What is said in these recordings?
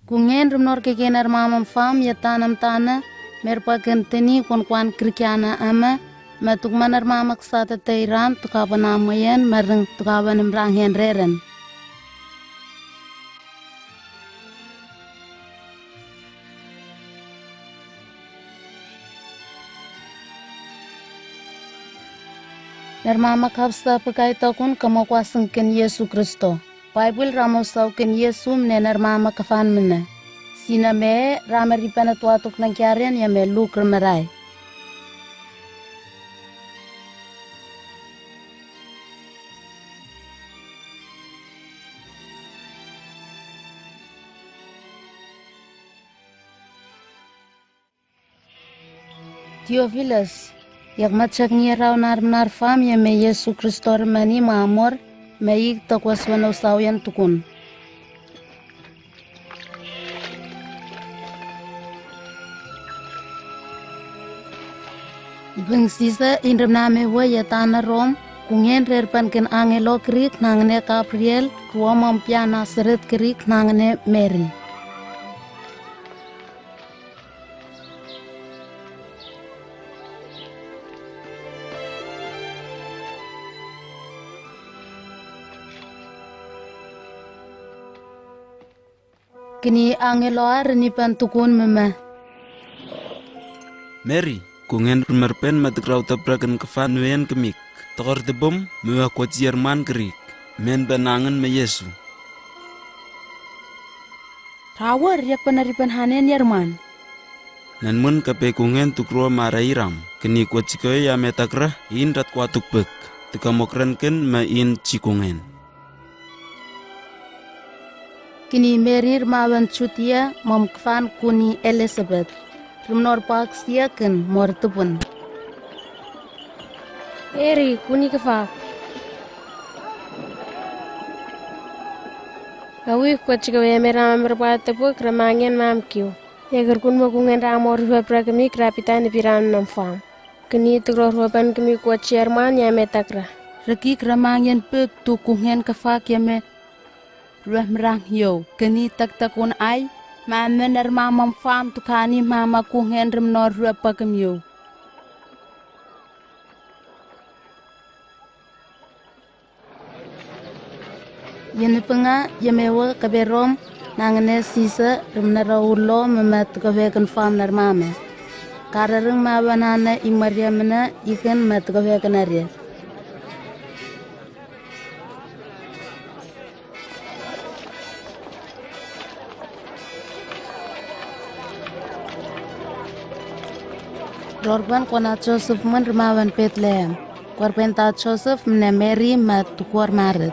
Kungen rumnor ke kenar mamam fam ya tanam tana merpakan teni kwan krikiana ama matuk manar mamak sata teiran tukaban amayan mareng tukaban imranghen reren. Narmama kapsta pakai takun kamakwaseng ken Yesu Kristo. Bible ramosau ken Yesu mne narmama kafan mene. Sina me ramaripana tuatuk nang kiarian ya me lukr merai. Theophilus, yak matchak nierau nar fam ya me Yesu Kristo mani maamor me ik takwas wanau sawian tukun. Bengsisa indram name wa ya tana Rom kungen rerpan ken angelo krik nangne Gabriel ruwa mampiana seret krik nangne Mary. Kini angelo arni pantukun mema. Mary, kungen merpen matikrau tabrakan kefanuan kemik. Tokor tebom mewa kuat Jerman kerik. Men benangan me Yesu. Rawar yak penaripan hanen Jerman. Nan mun kape kungen tukro marairam. Kini kuat cikoy ya metakrah in rat kuatuk bek. Tekamokren ken ma in cikungen. Kini Mary mawan cutia mamkfan kuni Elizabeth. Rumnor pak siaken mortupun. Mary kuni kefa. Kawi kuat cikawe merama merpat tepu keremangian mamkiu. Ya gerkun makungan ramor hubra kemi kerapitan piran namfam. Kini tukro huban kemi kuat Jerman ya metakra. Reki keremangian pek tukungen kefak ya me. Ruah merang yo, kini tak takun ai, mama nar mamam fam tukani mama kungen remnor ruah pakem yo. Yene penga yamewa kaberom nangne sisa remnara ulo memat kavekan fam nar mama. Karareng mawanana imaria mena ikan mat kavekan arya. Dorban kona Joseph man remawan Bethlehem. Korpenta Joseph mena Mary mat tukwar maret.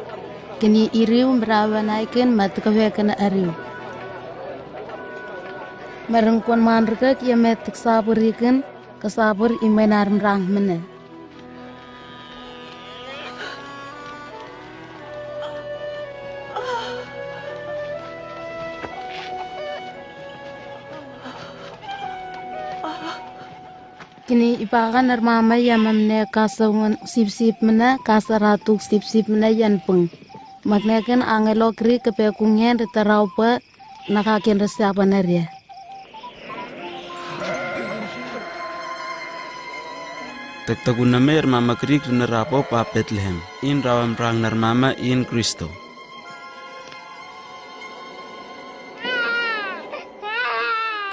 Kini iriu merawan aiken mat kawekan ariu. Merengkon manreka kia met sabur iken kesabur imenar merang mena. Kini ipakan narmama ya mamne kasawan sip-sip mena kasaratuk sip-sip mena yan peng. Magnekan angelo kri kepekungen retarau pa nakakin resapa naria. Taktakun namer mama krik narapo pa Bethlehem. In rawam rang narmama in Kristo.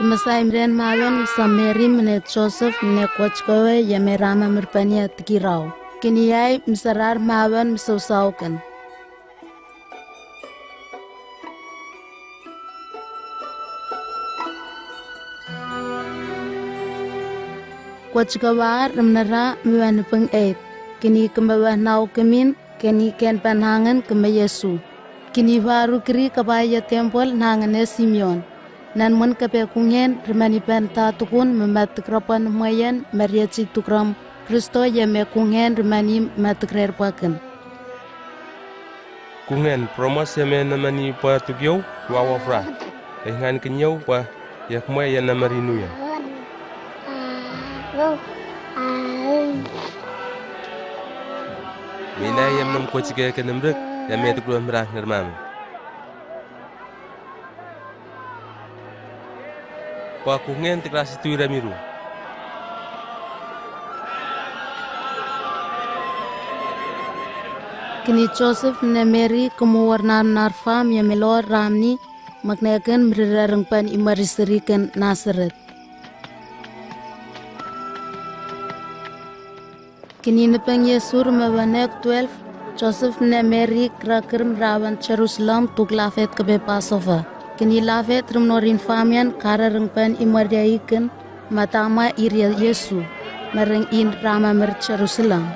Kemasai mren mawan sa Mary mene Joseph mene kwachkawe ya merama merpania tikirau. Kini yai misarar mawan misau-saukan. Kwachkawa remnara miwan peng eit. Kini kembawah nau kemin, kini ken panangan kemba Yesu. Kini baru kiri kabaya tempel nangane Simeon. Nan mun kepekungen remanipan tatukun mematukropan mayan Maria Citukram Kristo ya mekungen remani matukrer-paken. Kungen promos ya namani pa tugyo wawafra. Dengan kenyau pa yakma ya namarinu ya. Mina yam nam kucing ke namrek ya metukro merah ngermam. pa kungen tikrasi tuira miru. Kini Joseph ne Mary kumuar nar fam ya melor ramni magnakan merirarang pan imariserikan Nazaret. Kini nepeng Yesus mawanek 12 Joseph ne Mary krakerm rawan Jerusalem tuk lafet kebe Passover. Kini lafet rumnorin famian kararang pan imarjaikan matama iria Yesus mereng in rama mer Jerusalem.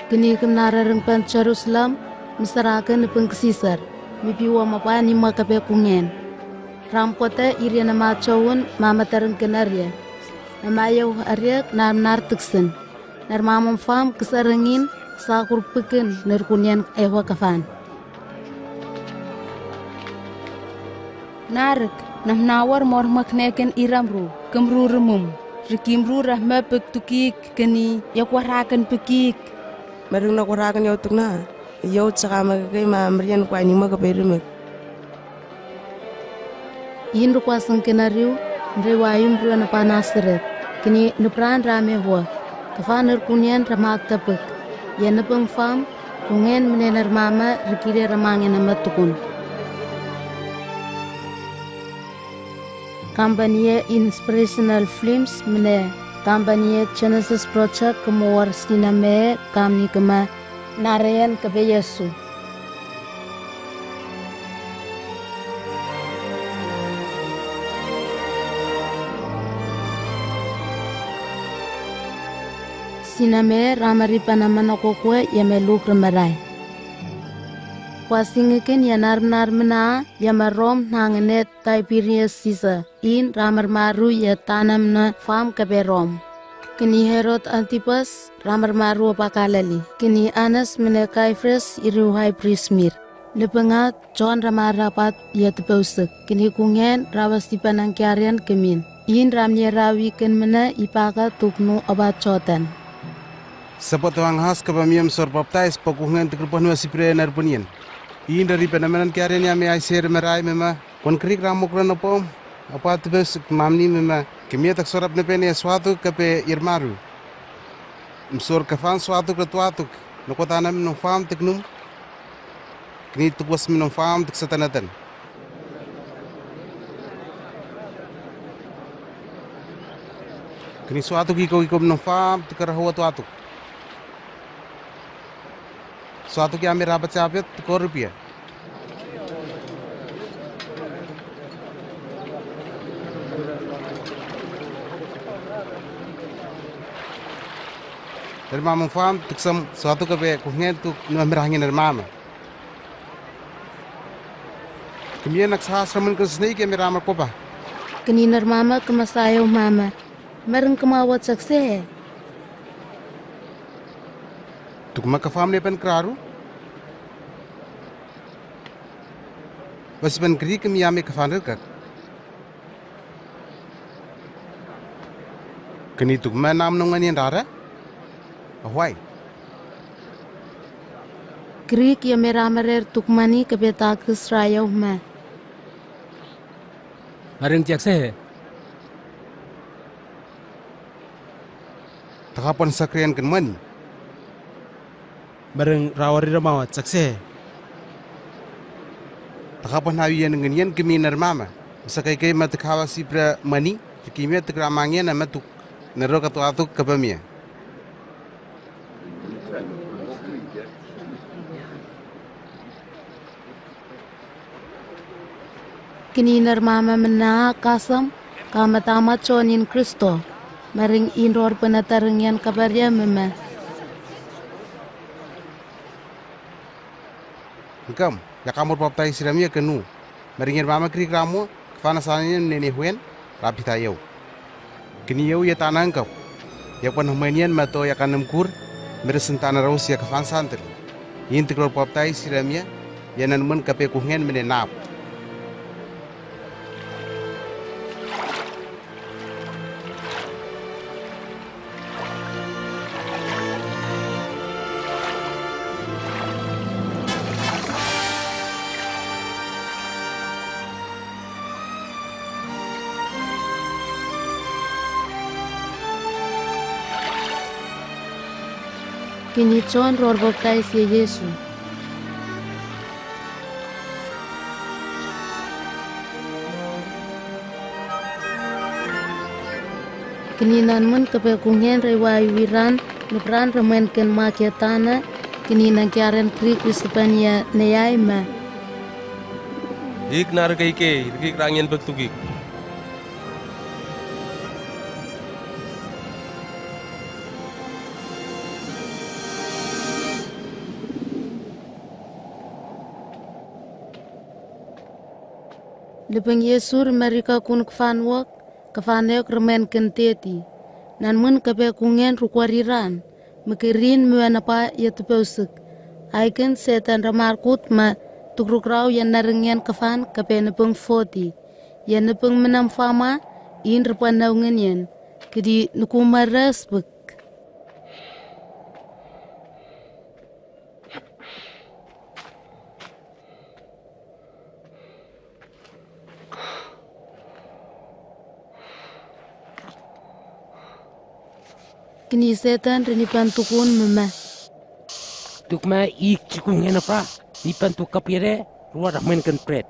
Kini kenararang pan Jerusalem misarakan nepeng kesisar mipiwa mapani makabe kungen. Ram kota iria nama cawun mama tereng kenarya. Namayaw aryak nar tuksen. Nar mamam fam kesarengin sakur peken nerkunyan ewa kafan. Narik namnawar mor makneken iramru kemru remum. Rikimru rahma pek tukik keni yakwarakan pekik. Marung na kurakan yaw tukna. Yaw tsaka magagay mamriyan kwa ni magabayrumek. Yin rukwasang kenaryo rewayum ruwa na pa Nazaret. Kini nupran rame huwa. Kafan nerkunyan ramak tapek. Yan napang fam kungen menenar mama rikire ramangin na matukun. Kampanye Inspirational Films mene kampanye Genesis Project kemawar siname kamni kema narayan kabe Yesu. Siname ramari panamana kokwe yameluk remarai. Kwasingiken yanar mena yamarom nanganet Tiberius Caesar in ramar maru ya tanam na fam kabe Rom. Kini Herod Antipas ramar maru pakalali. Kini Anas mene Caiaphas iru high priest mir. Lepengat John ramar rapat ya tepausek. Kini kungen rawas dipanang kiarian kemin. In ramnya rawi ken mena ipaka tuknu obat chotan. Sapat wang has kabamiam sor baptais pakungan tekrupan wasi pre narpunian. In dari penamanan kiarian ya me ai ser merai mema konkrik ramukran opom. Apa tu bes mamni mema kemia tak sorap ne pene suatu kape irmaru. Msor kafan suatu ketuatuk. Nokotana minum fam teknum. Kini tukwas minum fam tek satanatan. Kini suatu kiko minum fam tekarahawa tuatuk. Suatu ki ame rabat capet ₹1 Dari mama fam tuksam suatu kape kuhngen tuk nu amirangin dari mama. Kemudian nak sahasraman ke sini ke miramar kopa. Kini nar mama kemasayo mama. Mereng kemawat sakse. Tuk maka fam ne pen kraru. Bas pen kri kemi ame kafan rekak. Kini tuk ma nam nongan rara. Ahwai. Krik ya meramarer tukmani kebetak kesrayaw ma. Maring tiak se. Takapon sakrian kan mani. Bareng rawari ramawat sakse. Takapon hawian dengan yan kemi narmama. Sakai kay matakawa si pra mani. Kimia tekramangyan na matuk. Nero katuatuk kapamia. Kini nar mama mena kasam kamatama chonin Kristo. Maring inror penatareng yan kabarya mema. Engkam, ya kamur paptai siramia kenu. Maringin mama kri kramu, kefana sananya nene huen, rapi tayau. Kini yau ya tanah engkau. Ya pun humanian mato ya kanam kur, meresentana raus ya kefan santer. Yin tikror paptai siramia, ya nanmen kape kuhnen menenap. kini John roh baptais ya Yesu. Kini nan mun kepe kungen rewai wiran lepran remen ken makiatana kini nang kiaren krik Espanya neyai ma. Ik nar kai ke, ik rangin bektugik. Lepeng Yesu mereka kun kafanok remen kenteti. Nan mun kepe kungen rukwariran mekirin muanapa yatupeusuk. Aiken setan ramarkut ma tukrukrau yang narengian kafan kepe nepeng 40. Yang nepeng menam fama in repan naungan yan. Kedi nukumaras bek. Kini setan renipan tukun mema. Tukma ik cikung henafra nipan tu kapire ruar main kan pret.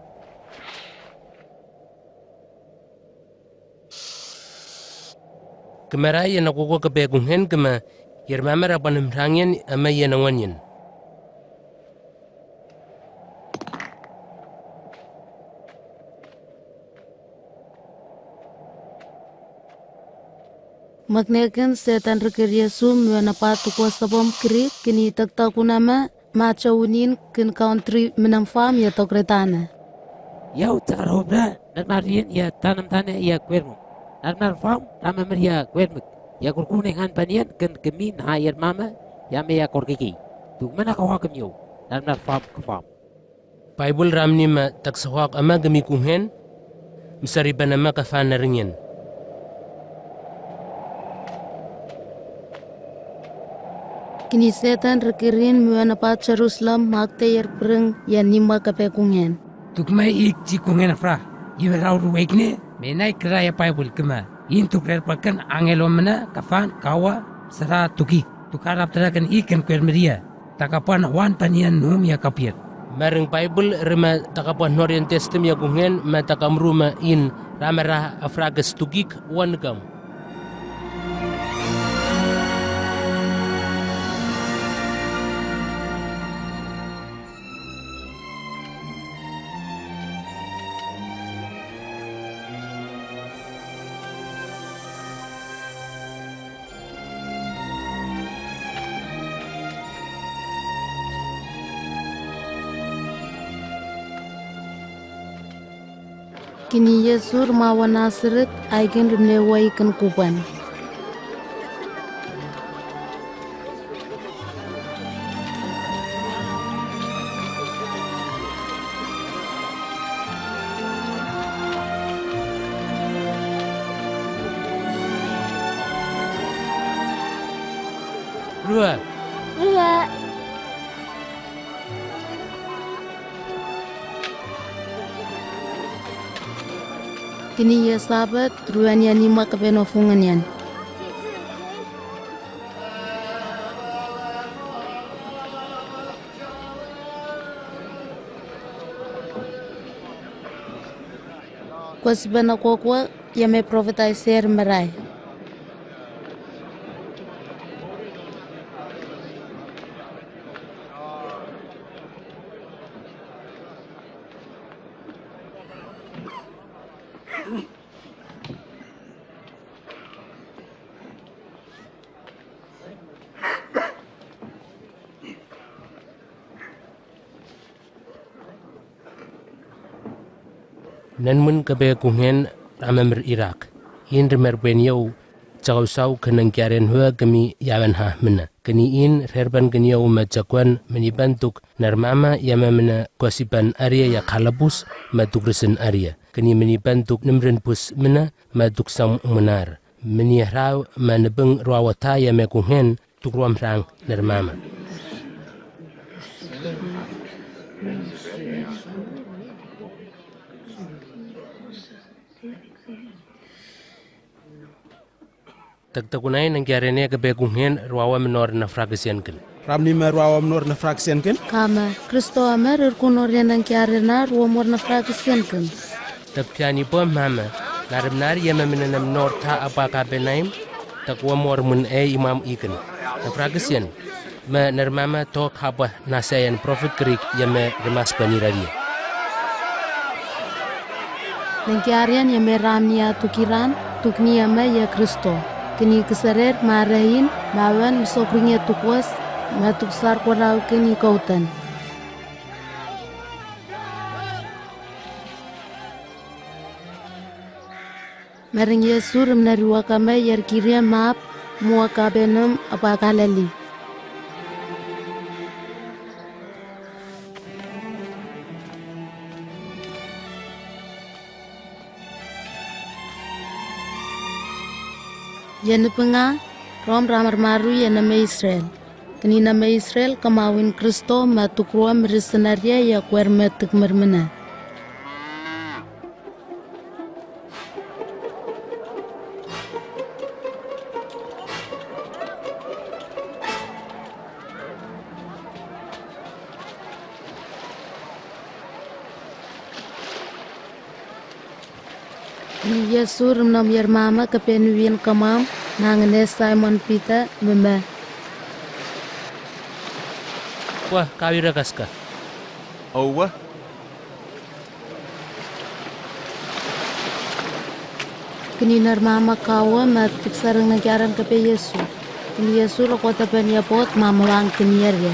Kemara yang aku kepegung hen kema yermamera panem rangen ama yang awanyen. Magnekan setan rekir Yesu muanapa tukwa sabom kiri kini taktakunama macaunin ken country menam farm ya tokretana. Yau carobra dan marian ya tanam tanah ya kwermu. Narnar farm rama meria kwermu. Ya kurkuningan panian ken kemin hayar mama ya me ya korkiki. Tu mana kau hakam yau. Narnar farm ke farm. Bible ramni ma taksawak ama gemi kungen misari banama kafan naringen. Kini setan rekirin muanapa Jerusalem makte yer pereng yang nima kapekungen. Tukma ik cikungen fra. Iwerau ruwekne menai keraya Bible kema. In tukrer pakan angelo mena kafan kawa sera tuki. Tukarap terakan ikan kwermeria. Takapan wan panian num ya kapir. Mareng Bible rema takapan Norian Testem ya kungen ma takamru ma in ramera afragas tugik wan gam. Kini Yesu mawa Nazaret aigen remlewai ken kuban. Rua. Kini ya sahabat ruan yang nima kapenofungan yan. Kuas bana kokwa ya me profetiser merai. Nan mun kabe kungen amamer Iraq. In remer ben yau cakau sau kenang kiaren hua kami yawan ha mena. Keni in rerban keni yau majakwan menibantuk narmama yama mena kuasipan area ya kalabus matukresan area. Keni menibantuk nemren pus mena matuk sam menar. Menihrau manebeng ruawata yama kungen tukruam rang narmama. Tagtakunay nang kiarene kabe kungen ruawa menor na fragasian ken. Ramni merwa nor na fraksien ken. Kama Kristo amer kunor yang kiarena ruomor na fraksien ken. Tapi po mama, narimnar yama minanam norta apaka benaim, takwa mor mun imam ikan. Na fraksien, ma narmama tok haba nasayan prophet Greek yama remas paniraria. Nengkiarian yame ramnia tukiran, tuknia ma ya Kristo. Kini keserer marahin, bawan sokringnya tukwas, matuk sar korau kini kautan. Maring Yesu remnarua kama yar kiria map mua kabenum apa kalali. Yan penga rom ramar maru yan nama Israel. Kini nama Israel kamawin Kristo matukruwa merisenaria ya kuermetuk mermena. Yesu rumnam yar mama kepenuin kamam nangane Simon Peter mema. Wah, kawira kaska. Oh wah. Kini nar mama kawa matik sarang nagaran kepe Yesu. Kini Yesu lo kota penya pot mama wang keniar ya.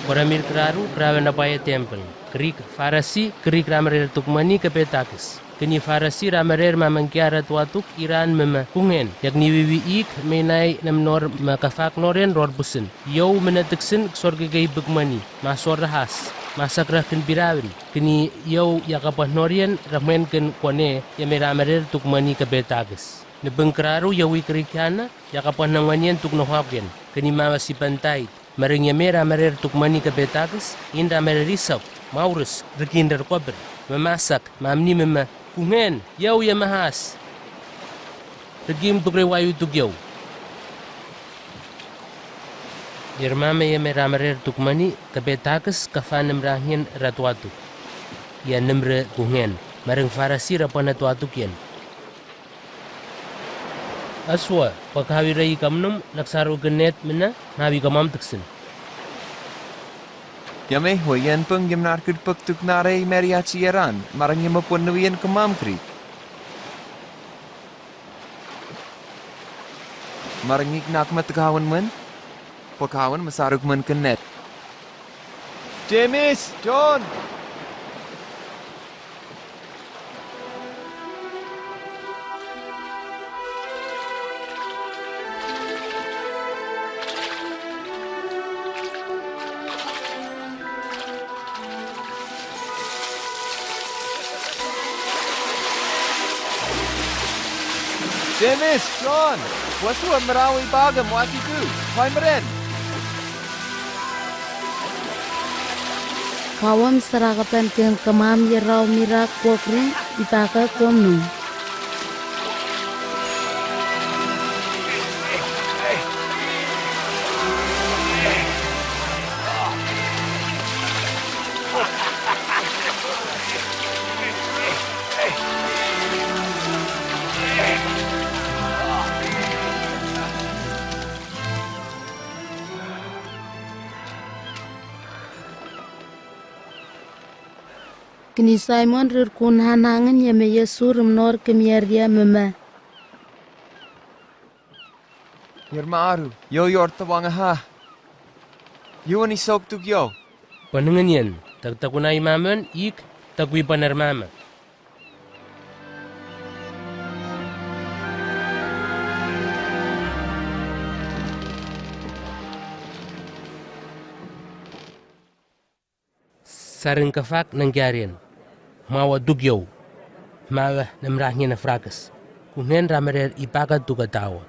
Koramir kraru kraven apaya temple. Krik farasi krik ramarer tukmani kepetakis. Kini farasi ramarer mamangkiara tuatuk Iran mema kungen. Yakni wiwi ik menai namnor makafak noren rorbusen. Yau menatiksen sorgegay bukmani. Masor rahas. Masakrah ken birawin. Kini yau yakapah norian ramen ken kone yameramarer tukmani kepetakis. Nebengkraru yawi krikiana yakapah nangwanian tuk nohapgen. Kini mama si pantai. Maring yamera marer tukmani kepetakis, inda marer risau, maurus, rekinder kober, memasak, mamni mema, kungen, yau ya mahas. Regim tukre wayu tuk yau. Yermama yamera marer tukmani kepetakis kafanem rahien ratuatu. Ya nemre kungen, maring farasi rapana tuatuk yan. Aswa, paghawiray kamnum, nagsaro ganet mina, nabi kamam tuksin. Yame hoyan pang yamnar kudpuk tuk naray mariachi yaran, marang yamapun nuyen kamam krik. Marang iknak matkawan man, pagkawan masarug man kanet. James, John! James, John, wasu ang marawi bagam wasi tu. Hoy meren. Kawam serakapan ken kamam yerau mirak kokri itaka komnu. Kini Simon rirkun hanangan yame Yesu rumnor kemiaria mema. Yermaru, yo yorta wanga ha. Yo ni sok tuk yo. Panengan yan, tagtakunay maman, ik, tagwi panar mama. Sarang kafak ng gyarian. Mawa dugyaw, mawa namrahnya na frakas. Kunen ramarer ipaka tugatawa.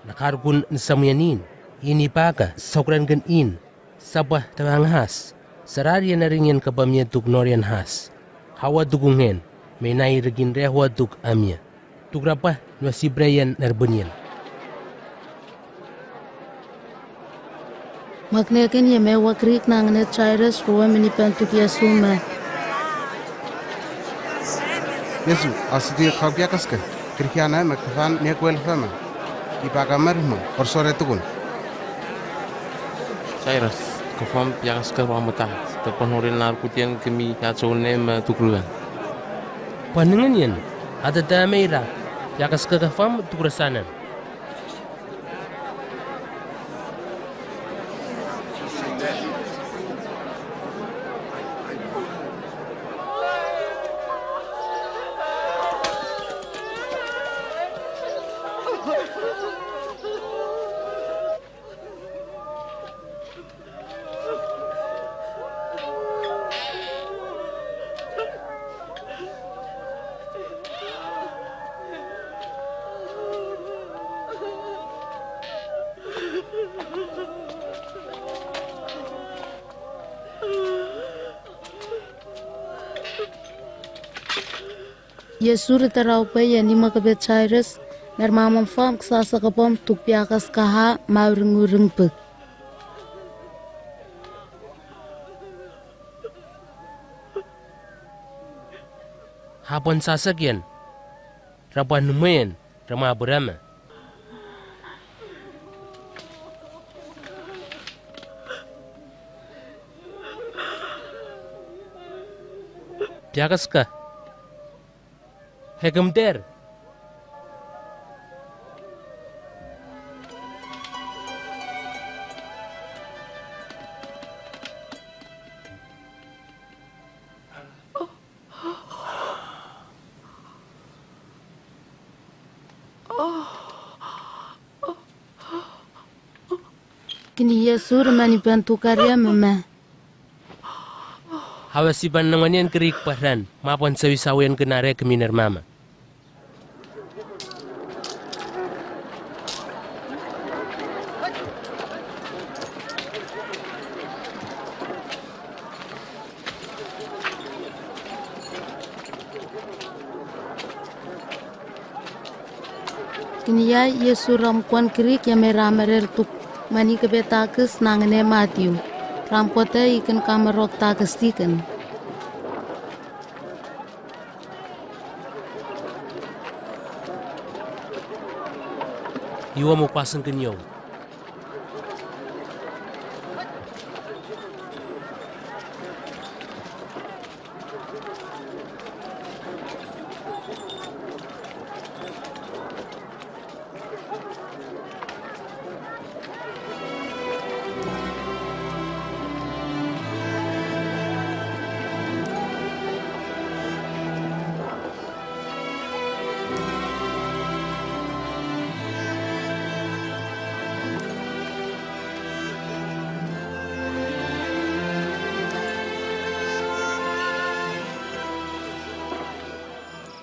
Nakarkun nasamuyanin, inipaka saukran ganin, sabah tawanghas. Sararya na rin yan kabamya tugnorian has. hawa dugungen, menai regin rehwa dug amia. Tugrapa nuasi Brian Narbunian. Magnekin ye me wakrik nangne Cyrus ruwa mini pentuk Yesu me. Yesu, asiti khabya kaske. Krikiana me kafan ne kwel fama. Ipaga marmo orsore tukun. Cyrus, kafam piakas ke ramata. Tepan horin nar putian kemi yacone me tukruan. Panengan yan, ada dameira. Piakas ke kafam tukrasanan. Yesu ritarau pe ya ni makabe Cyrus nar mamam fam ksasa kapom tuk piakas kaha maurungurung pek. Hapon sasagyan, rapan numayan, rama berama. Piakas ka? Hegem der. Kini Yesu remani bantu karya mema. Hawasiban namanian kerik paran, mapon sawisawian kenare keminar mama. Kini ya Yesu ramkuan kerik ya meramerel tuk mani kebetakus nangene Matthew. Rampote ikan kamerok takus tiken. Iwa mo pasang kenyo.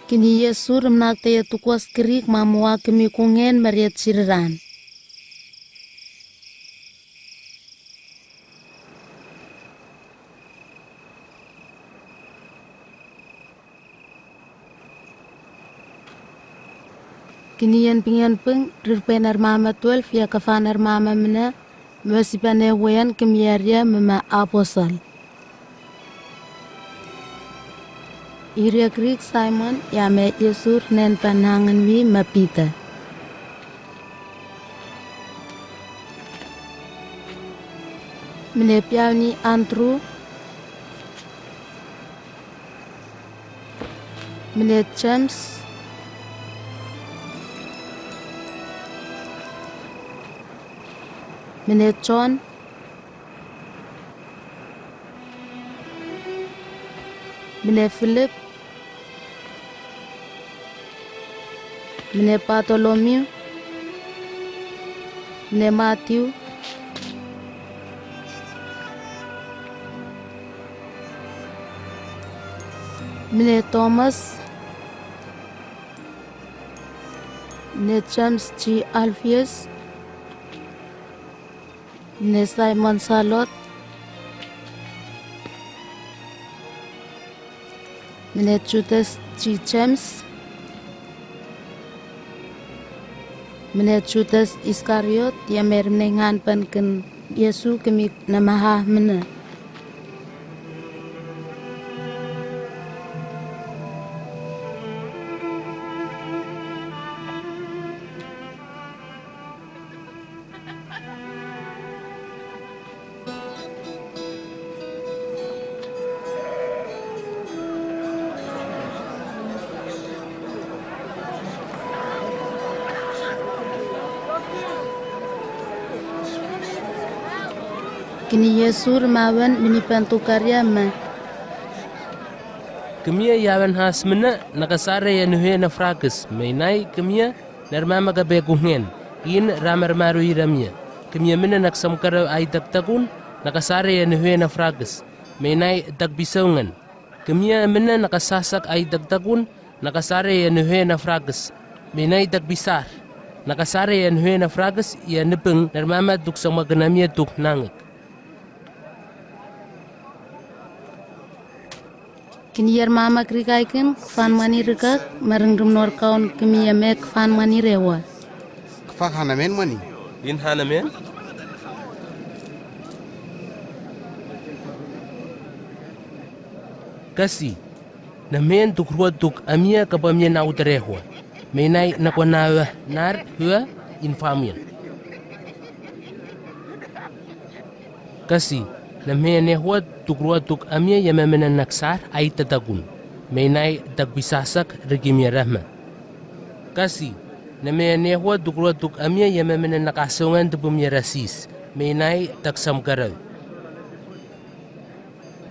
Kini Yesu remnak te tukwas kerik mamua kemi kungen meriat siriran. Kini yan pingyan peng rirpenar mama 12 ya kafanar mama mena masipane wayan kemiaria mema aposal. Iria Greek Simon ya me Yesus nen panangan mi mapita. Mene piani Andrew. Mene James. Mene John. Mene Philip. Mene Bartholomew, mene Matthew, mene Thomas, mene James G. Alpheus, mene Simon Salot, Menet Judas G. James, Menet Judas Iskariot, yang merenengan panken Yesu kami namaha mena. Kini Yesu remawan menipantu karya ma. Kemia yawan has mena nakasare ya nuhe na frakus. Mainai kemia narmama ka bekuhen. In ramar maru iramia. Kemia mena naksamkara ay taktakun nakasare ya nuhe na frakus. Mainai takbisaungan. Kemia mena nakasasak ay taktakun nakasare ya nuhe na frakus. Mainai takbisar. Nakasare ya nuhe na frakus ya nepeng narmama tuk sama kenamia tuk nangik. Kini yer mama krikaiken fan mani rekak mareng rumnor kaun kemi yamek fan mani rewa. Kfak hanamen mani. In hanamen? Kasi namen tuk ruat tuk amia kapamia na utarehwa. Menai nakwana nar hua infamian. Kasi namen ehwa tuk ruat tuk amia yamamena naksar ay tatakun. Menai takbisasak regimia rahma. Kasi namen ehwa tuk ruat tuk amia yamamena nakasongan tupumia rasis. Menai taksamkarau.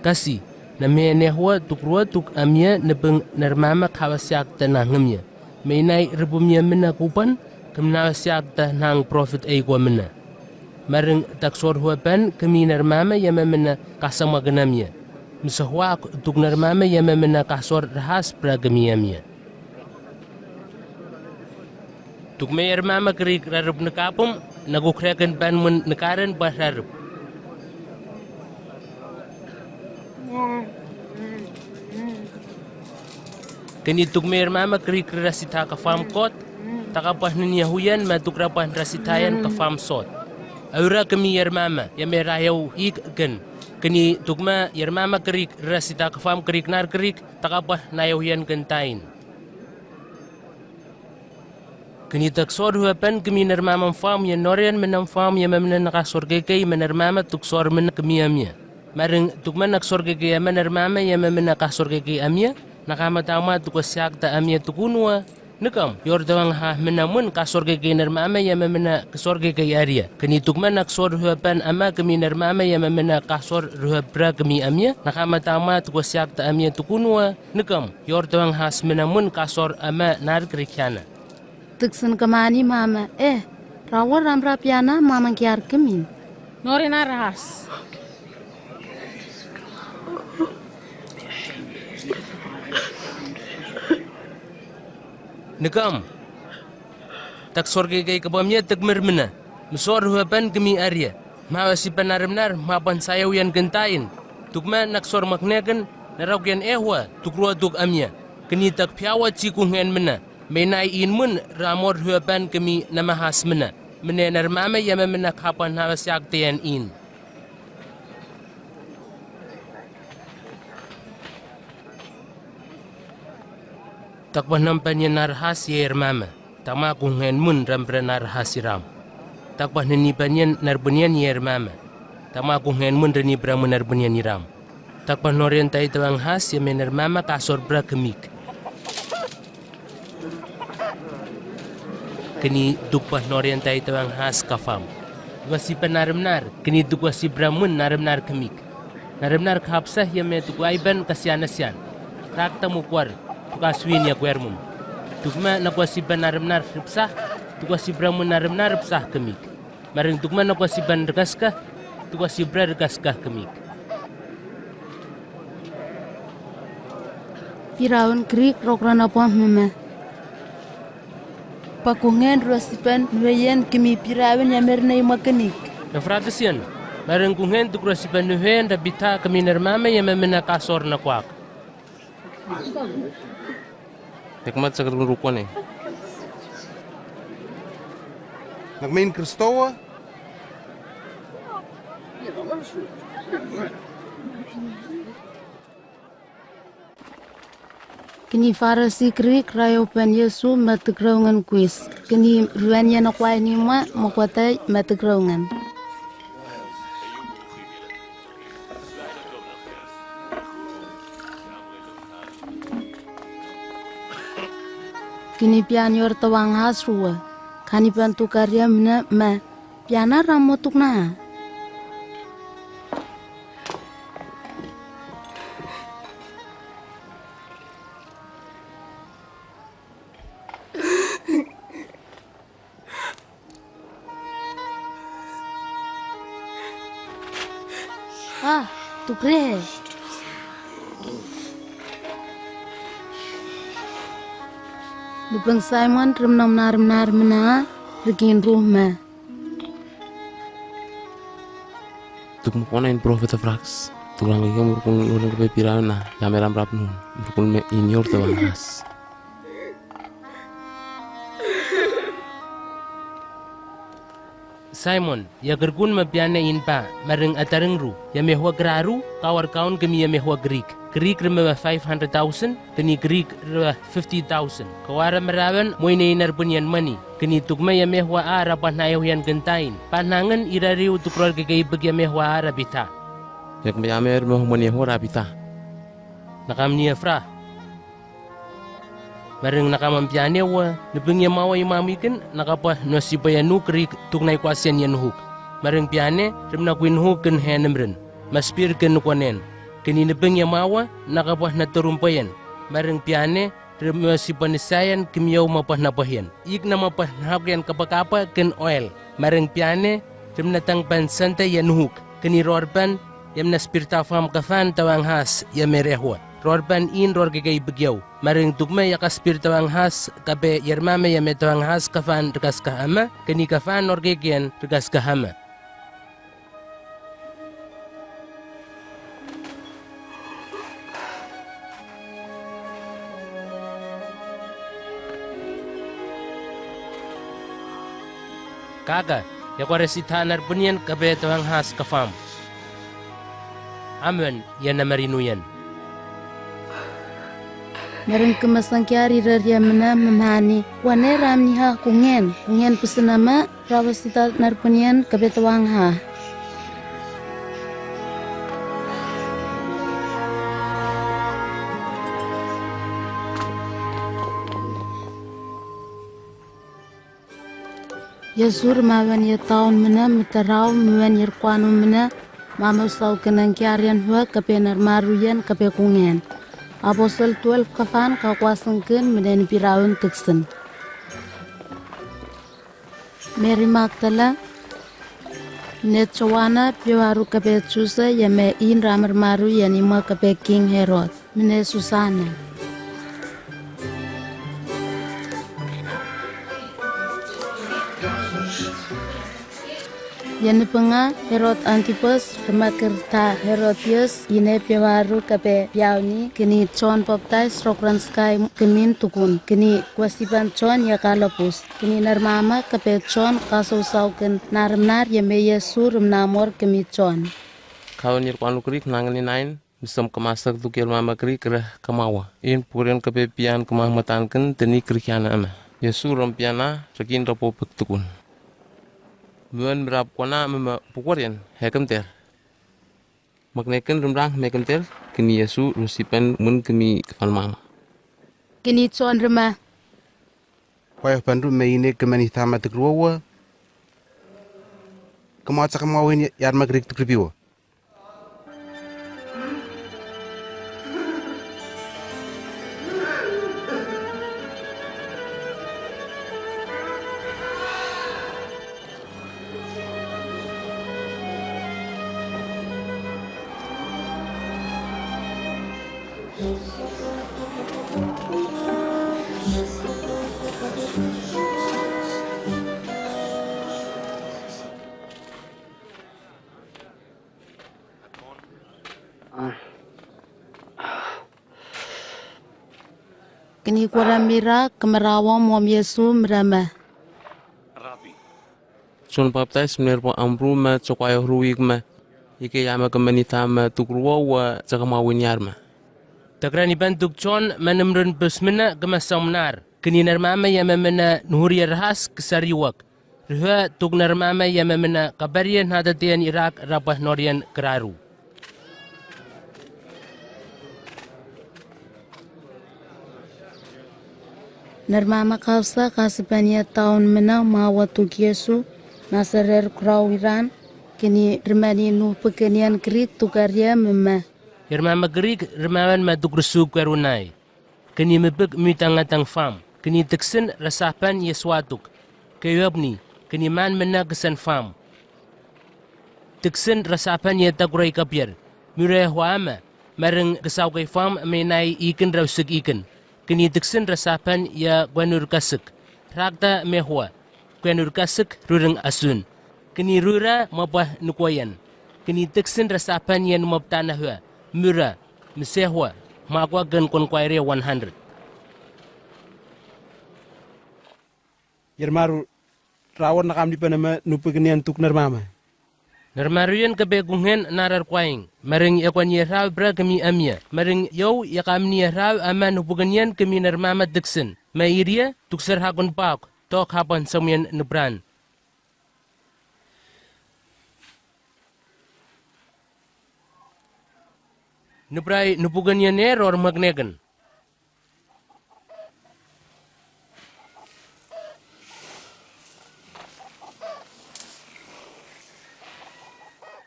Kasi namen ehwa tuk ruat tuk amia nepeng narmama kawasyak tanangamia. Menai rebumia mena kupan kemnawasyak tanang profit aigwa mena. Mareng taksor huapan kami narmama yamamena kasama ganamia. Misahwa tuk narmama yamamena kasor rahas pragamiyamia. Tuk may armama kerik rarab nakapom nagukrekan pan mun nakaran ba rarab. Kani tuk may armama kerik rasita ka farm kot takapah naniyahuyan matukrapan rasitayan ka farm sot. Aura kami yarmama yamerayaw ikkan kani tukma yarmama kerik rasita kafam kerik nar kerik takapah nayawian kentain kani taksor huapan kami narmama fam ya norian menam fam ya memena nakasor kekei menarmama tuksor men kami amia mareng tukma naksor kekei menarmama ya memena kasor kekei amia nakamatama tukasyak ta amia tukunwa Nekam, yordawang ha menamun kasor kekei narmama ya memena kasor kekei area. Kani tukman naksor huapan ama kami narmama ya memena kasor ruhapra kami amia. Nakamatama tukwasyak ta amia tukunwa. Nekam, yordawang has menamun kasor ama nar krikyana. Tuksan kamani mama, rawar ramra piana mama kiar kami. Nori narahas. Nekam, taksor kekei kabamnya takmermena. Mesor huapan kami area. Mawasi panarimnar mapan sayaw yan kentain. Tukma naksor maknekan narawyan ehwa tukrua tuk amya. Kani takpiawa cikungen mena. Menai inmun ramor huapan kami namahas mena. Mene narmama yama mena kapan hawasyak tiyan in. Takpah nampanya narahas ya mama. Tama kungen mun rampra narahas ram. Takpah nanipanyan narbunyan ya mama. Tama kungen mun rani bramun narbunyan ram. Takpah norian tay tawang has ya menar mama kasor bra kemik. Kini dukpah norian tay tawang has kafam. Wasi panaramnar kini dukwasi bramun naramnar kemik. Naramnar kapsah ya me tukwaiban kasyanasyan. Rakta mukwar. Kaswin ya kuermum. Tukma nakwasiban naramnar ripsah, tukwasibramun naramnar ripsah kemik. Maring tukma nakwasiban rekaskah, tukwasibra rekaskah kemik. Piraun krik rokrana pom mama. Pakungen rosipan nuyen kemi piraun yamernay makanik. Nafratasian, maring kungen tukwasiban nuyen rabita kami narmama yamamena kasor na kwak. Hikmat sa rukuan eh. Nagmain Kristowa? Kini Farisi kri krayo pen Yesu matikraungan kuis. Kini ruanya nakwai ni ma makwatai matikraungan. Kini pian yor tawang hasrua. Kani pian tukarya mina ma piana ramotuk na. Tukre. Lubang Simon remnam nar mena regin rumah. Tuk mukona in profit of racks. Tulang lagi murkun lulang ke pirana. Yameram rap nun. Murkun me inyor tawang has. Simon, ya gergun mabiane inpa, mareng atareng ru, ya mehwa graru, kawar kaun kemi ya mehwa Greek. Greek remeh 500,000, keni Greek 50,000. Kawara merawan, moine inar bunyan money. Keni tukma ya mehwa ara panayaw yan gentain. Panangan irariw tukrol kagay bag ya mehwa ara bita. Yak mayamer mehwa monyeho rabita. Nakam niya fra. Mareng nakamampiane wa nabengya mawa imamiken nakapa nosipayanu kri tuknay kwasyan yan huk. Mareng piane remna kuin huken henemren. Maspir ken kwanen. Kini nabengya mawa nakapa naturumpayan. Mareng piane remna sipanisayan kimyaw mapah napahian. Ik na mapah nahakyan kapakapa ken oil. Mareng piane remna tangpan santa yan huk. Kini rorban yam naspirtafam kafan tawang has yamerehwa. Rorban in ror gagay bagyaw. Maring tugmay yaka spirito ang has, kabe yermame yameto ang has kafan regas kahama, kani kafan or gagyan regas kahama. Kaga, yakwa resitanar bunyan kabe to ang has kafam. Amen, yan na marinuyan. Marang kemasang kiari raria mena memani. Wane ramni ha kungen pesenama rawasita narpunian kabetawang ha. Yasur mawan ya tahun mena metarau mawan yerkwanu mena mama usau kenang kiarian hua kapenar maruyan kape kungen. Apostol 12 kafan kakwasangken meden piraun teksen. Mary Magdala net Joanna piwaru kape Chusa yame in ramar maru yanima kape King Herod mene Susana. Yan penga Herod Antipas remakerta Herodias ine piwaru kape yauni kini John Baptist rokran sky kemin tukun kini kwasiban John ya kalapus kini narmama kape John kasau-sauken narmnar yame Yesu remnamor kemi John. Kau nirkwanu krik nangani nain misam kemasak tukir mama krik kerah kemawa. In puren kape pian kemahmatan ken teni krikiana ama. Yesu rompiana rekin rapo tukun. Muan berap kona mema pukorian hekam ter. Makneken rumrang mekam ter kini Yesu rusipan mun kemi kefal mama. Kini John remah. Payah bandu meine kemani thama tekruwa. Kematsa kemawin yar magrik tekribiwa. Kini kuramira kemerawa mom Yesu merama. John Baptist menerpo amru ma cokayo ruig ma. Ike yama kemenita ma tukruwa wa cakamawin yarma. Takrani bantuk John manamrun besmena gemasam nar. Kini narmama yamamena nuhuri rahas kesariwak. Rihua tuk narmama yamamena kabarian hadatian Irak rabah norian keraru. Narmama kausa kasipanya tahun mena mawa tuk Yesu nasarer krawiran kini remani nu pekenian krik tukarya mema. Irmama gerik remawan maduk resu kwerunai. Kini mebek mitangatang fam. Kini teksen rasapan Yesuatuk. Kayabni kini man mena kesan fam. Teksen rasapan yatakurai kapir. Murah wama mareng kesaw kay fam menai ikan rausik ikan. Kini teksen rasapan ya kwenur kasek. Rakta mehwa. Kwenur kasek rureng asun. Kini rura mabah nukwayan. Kini teksen rasapan yan mabtanah hua. Mura, mesehwa, makwa gan konquire 100. Yermaru rawon nakam di panama nupegenian tuk narmama. Narmaruyan kabegungen narar kwaing. Maring yakwan yeraw bra kami amya. Maring yaw yakam ni yeraw ama nupegenian kami narmama deksen. Mairia tuksar hakon pak. Tok hapan samyan nubran. Nubrai nupuganyan error magnegan.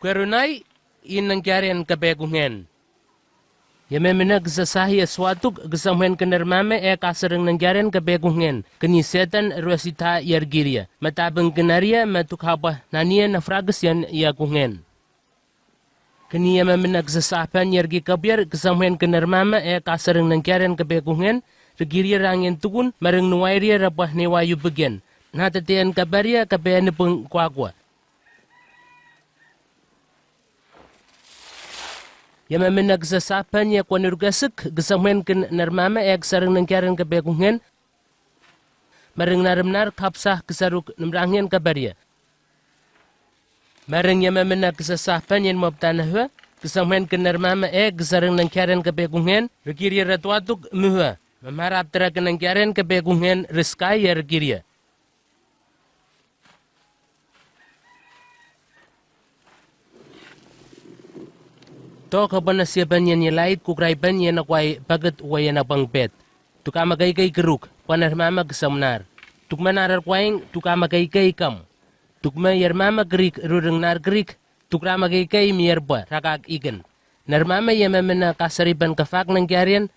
Kwerunai inang kyarian kabegungen. Yamemena gsasahi aswatuk gsamhen kenermame kasareng nangyarian kabegungen. Kani setan ruasita yargiria. Matabang kenaria matukhabah nanian nafragasyan yakungen. Kini yamamena gsasapan yargi kabiar gsamhen kenermama kasareng nangyarian kabegungen. Regiria rangin tukun mareng nuwairia rabah newayu bagian. Natatian kabaria kabayan peng kwakwa. Yamamena gsasapan ya kwanurgasik gsamhen kenermama kasareng nangyarian kabegungen. Mareng naramnar kapsah gsaruk nemrangin kabaria. Mareng yamamena gsasapan yan mabtanah hua. Gsamhen kenermama gsareng nangyarian kabegungen. Regiria ratwatuk muhua. Mamarap tera kenangkyarian kabegungen reskay ya regiria. To kabana siyaban yan yalait kukraiban yan akwai bagat wayan abang bet. Tukama kay keruk panarmama gsamnar. Tukma narar kwaing tukama kay kam. Tukma yarmama gerik rureng nar gerik. Tukrama kay miyarba rakak ikan. Narmama yamamena kasariban kafak nangyarian.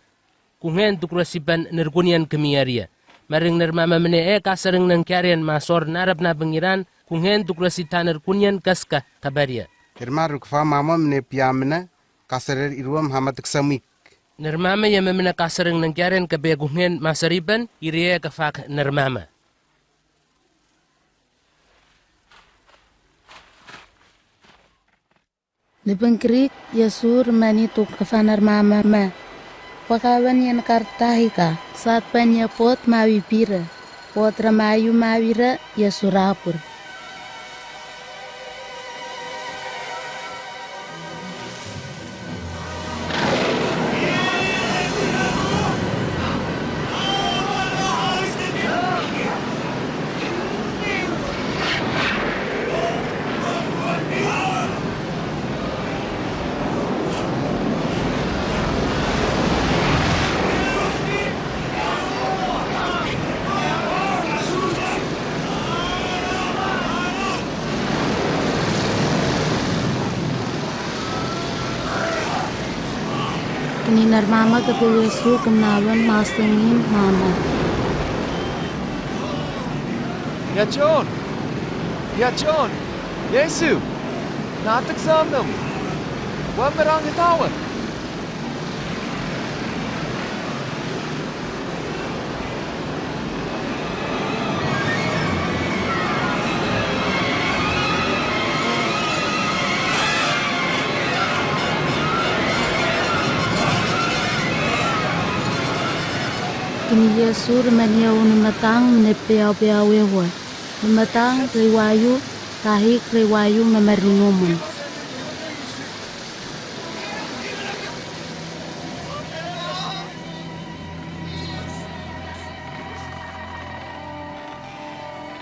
Kungen tukrasiban nerkunian kemiaria. Maring narmama mene kasareng nangyarian masor narap na bangiran. Kungen tukrasita nerkunian kaska kabaria. Irmaru kfa mama mene piyamena kasarer iruam hamat ksamik. Narmama yamamena kasareng nangyarian kabegungen masariban iria kafak narmama. Di pengkrik Yesu remani tuk kafanar mama ma. Pakawan yan kartahika saat panya pot mawi pira. Pot ramayu mawira Yesu rapur. Kininar mama ke Yesu kenawan masengin mama. Ya John! Ya John! Yesu! Nataksamnam! Wan merang hitawan! Kini Yesu remania unumatang menepiau-piau ewa. Numatang riwayu tahi riwayu memaringumun.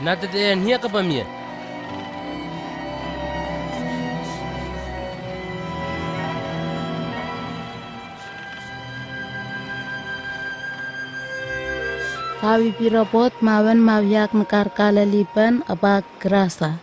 Natadeen hiya kapamia. Kawi pirapot mawan mawiak nekar kalalipan apa kerasa.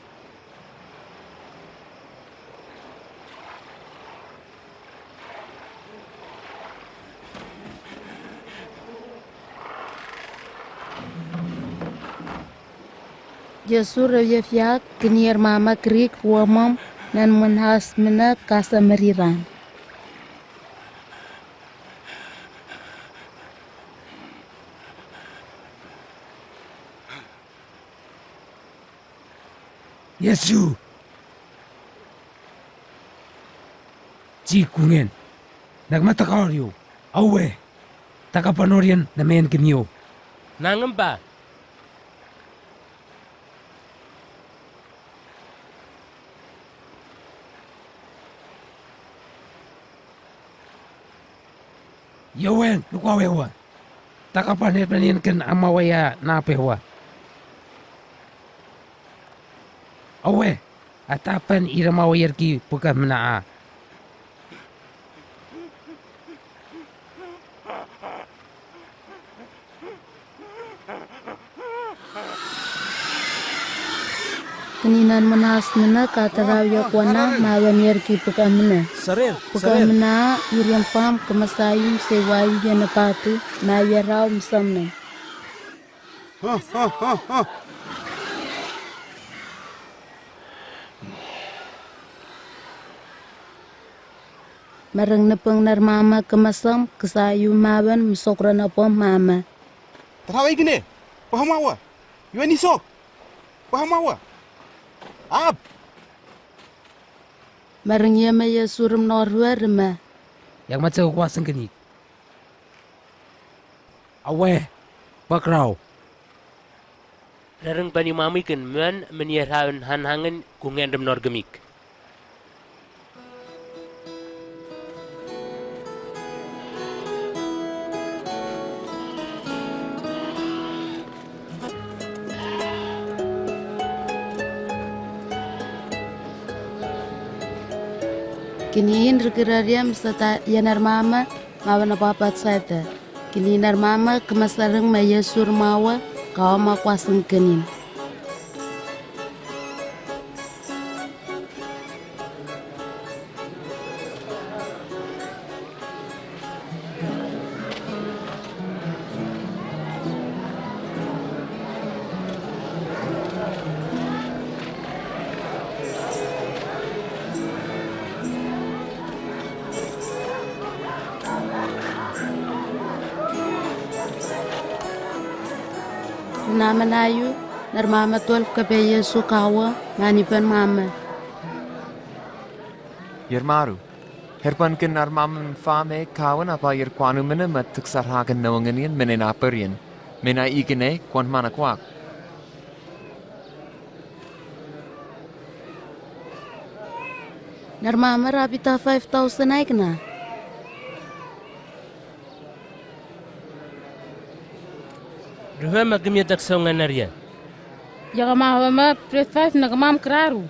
Yesu reviak kenir mama krik wamam dan menhas mena kasa meriran. Yesu. Cikungen. Nagmatakario. Awe. Takapanorian na men kinyo. Nangampa. Yawen, lukwawewa. Takapanet manin kan amawaya napewa. Awe, atapan iramawayar ki pagkamnaa. Keninan menas mena kataraw yakwana mawanyer ki pagkamna. Pagkamna iriam fam kemasayum sewayu yanapatu na yaraw misamna. Marang napang narmama kemasam kesayu mawan misokran apa mama. Tarawai gini, paham awa? Yuan isok, paham awa? Ab. Marang ia maya surum norwa rema. Yang macam kuasan kini. Awe, bakraw. Rarang pani mamikan man menierhaun hanhangan kungen dem norgemik. Kiniin regirariam serta yanar mama mawan apa-apa saja. Kini nar mama kemasareng maya sur mawa kau ma kuaseng kenin. Nama nayu nar mama tual kape Yesu kawa manipan mama. Yermaru, herpan ken nar mama fame kawan apa yer kwanu mena matuk sarhagan nawanganian mena aperian, mena ikene kwan mana kwak. Nar mama rapita 5,000 naik na. Ruhe magamia taksongan naria. Jaga mahama prefas nagamam kraru.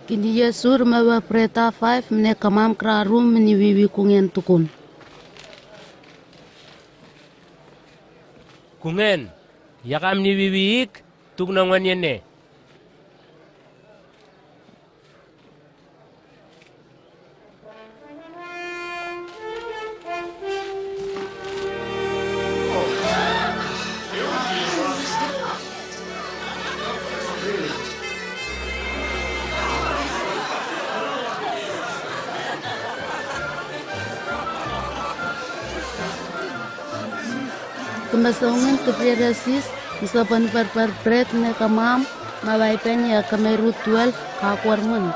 Kini Yesu mawa preta 5 mene kamam kraru meni wiwi kungen tukun. Kungen, yakam ni wiwiik tugnangan yene. Kembasongan kepredasis misapan perpret ne kamam mawaipen ya kameru 12 kakuarmun.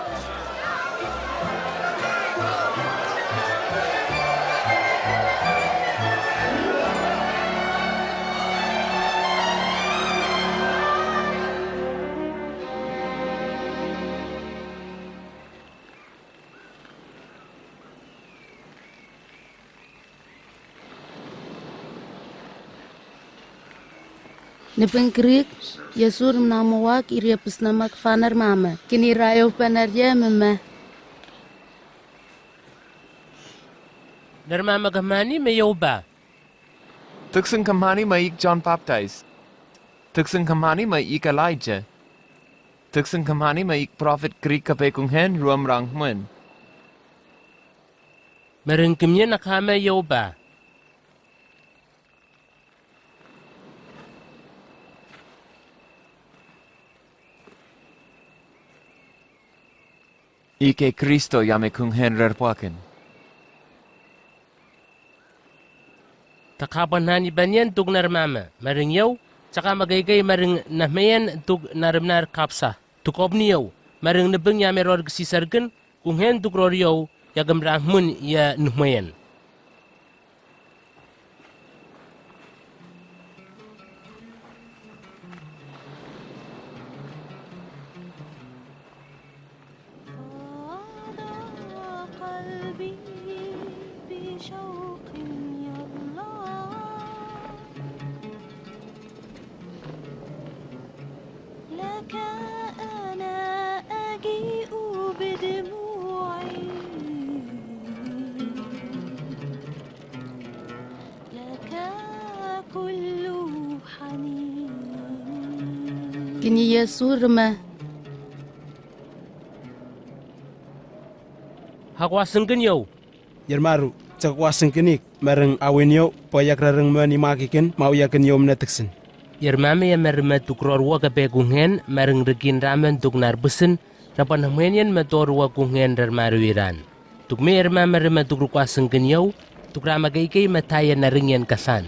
Ni pengkrik Yesus menamawak iria pesnamak fanar mama. Kini rayo panarja mama. Narmama kamani mayoba. Tuksun kamani maik John Baptist. Tuksun kamani maik Elijah. Tuksun kamani maik Prophet Greek kapekunghen ruam rangmun. Marengkemnya nakama yoba. Ike Kristo yamekunghen rerpaken. Takapan hani banyan tuk narmama. Mareng yaw, tsaka magaygay mareng nahmayan tuk naramnar kapsa. Tukop niyaw, mareng nabeng yameror gsisargen, kunghen tuk ror yaw, yagam rahmun ya nuhmayan. Kini Yesus remah. Hakwasengken yaw. Yermaru, cakwasengkenik, mareng awin yaw, payak rareng mani makiken, mau yakin yaw meneteksen. Yermame ya merma tuk rorwa kapekunghen, mareng rekin ramen tuk narbesen, rapan hamenian metorwa kunghen rarmaru iran. Tuk me yermame rema tuk rukwasengken yaw, tuk ramagaykay mataya naringyan kasan.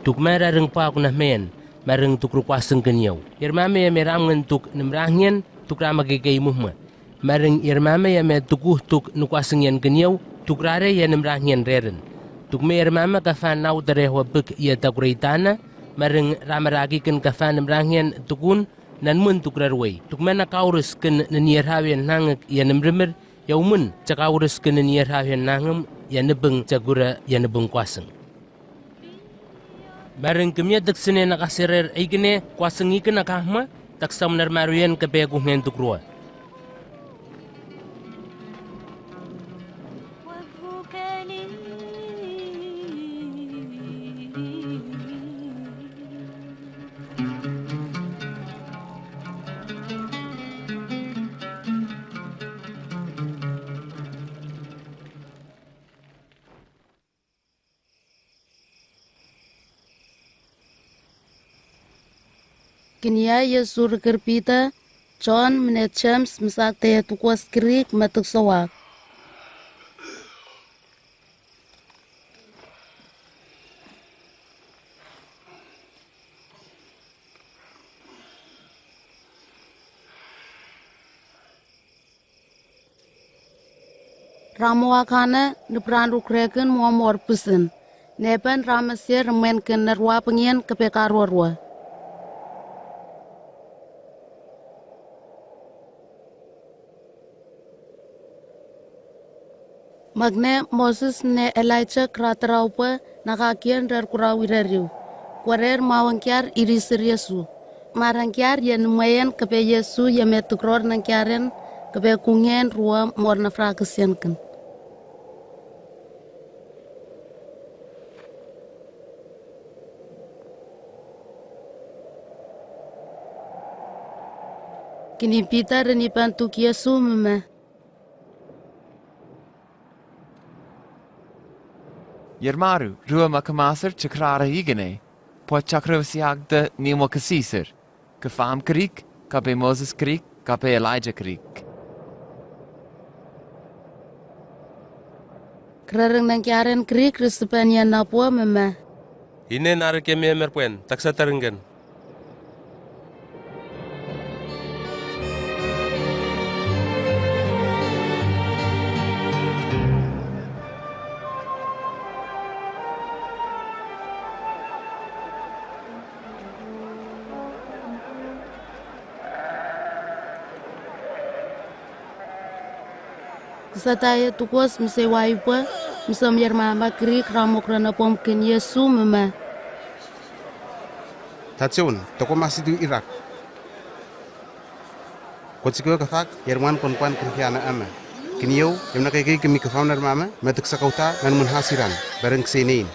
Tuk mera reng pa ako nahmen, mareng tuk rukwasengken yaw. Yermame ya merangen tuk nemrangyan, tuk ramagaykay muhma. Mareng yermame ya me tukuh tuk nukwasengyan kenyaw, tuk rare ya nemrangyan reren. Tuk me yermame kafan naw darehwa bek ya takureitana, mareng ramaragi ken kafan nemrangyan tukun, nan mun tuk rarway. Tuk mena kaurus ken naniyarhawian nangek ya nemremer, yaw mun cakaurus ken naniyarhawian nangem, ya nebeng cagura ya nebeng kwaseng. Mareng kemia taksene nakasirer aikene kwaseng iken nakahma, taksam narmaruyan kapekunghen tuk ruwa. Kiniya Yesus kerpita, John menet James misak teh tukwas krik matuk sawak. Ramuakana nepran rukreken muamor pesen. Nepen ramasir remenken nerwa pengien kepekarwarwa. Magne Moses ne Elijah kratraupa nakakian dar kurawirariu. Kwarer mawangkyar irisir Yesu. Marangkyar yan mayan kepe Yesu ya metukror nangkyaren kepe kungen ruwa morna frakesyanken. Kini pita reni pantuk Yesu mema. Yermaru, rua makamasar chakrara igene, po chakravasiag de nimo kasisir, kafam Greek, kape Moses Greek, kape Elijah Greek. Krareng nangkyaren Greek Kristupanya napua mema. Ine nare kemia merpuen, taksa terenggen. Sataya tukwas mse waipa, mse myarmama Greek ramokrana pomken Yesu mema. Tacion, toko masih tu Irak. Kociko kafak, Yerman konpan krikiana ama. Kiniyo, yang nak kaki kami kefauner mama, metuk sakauta dan menhasiran bareng keseniin.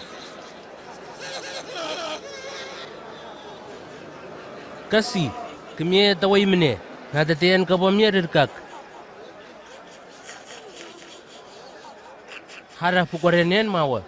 Kasi, kami tawai mene, ngada tian kapamnya derkak. Harap pukorenen mawa.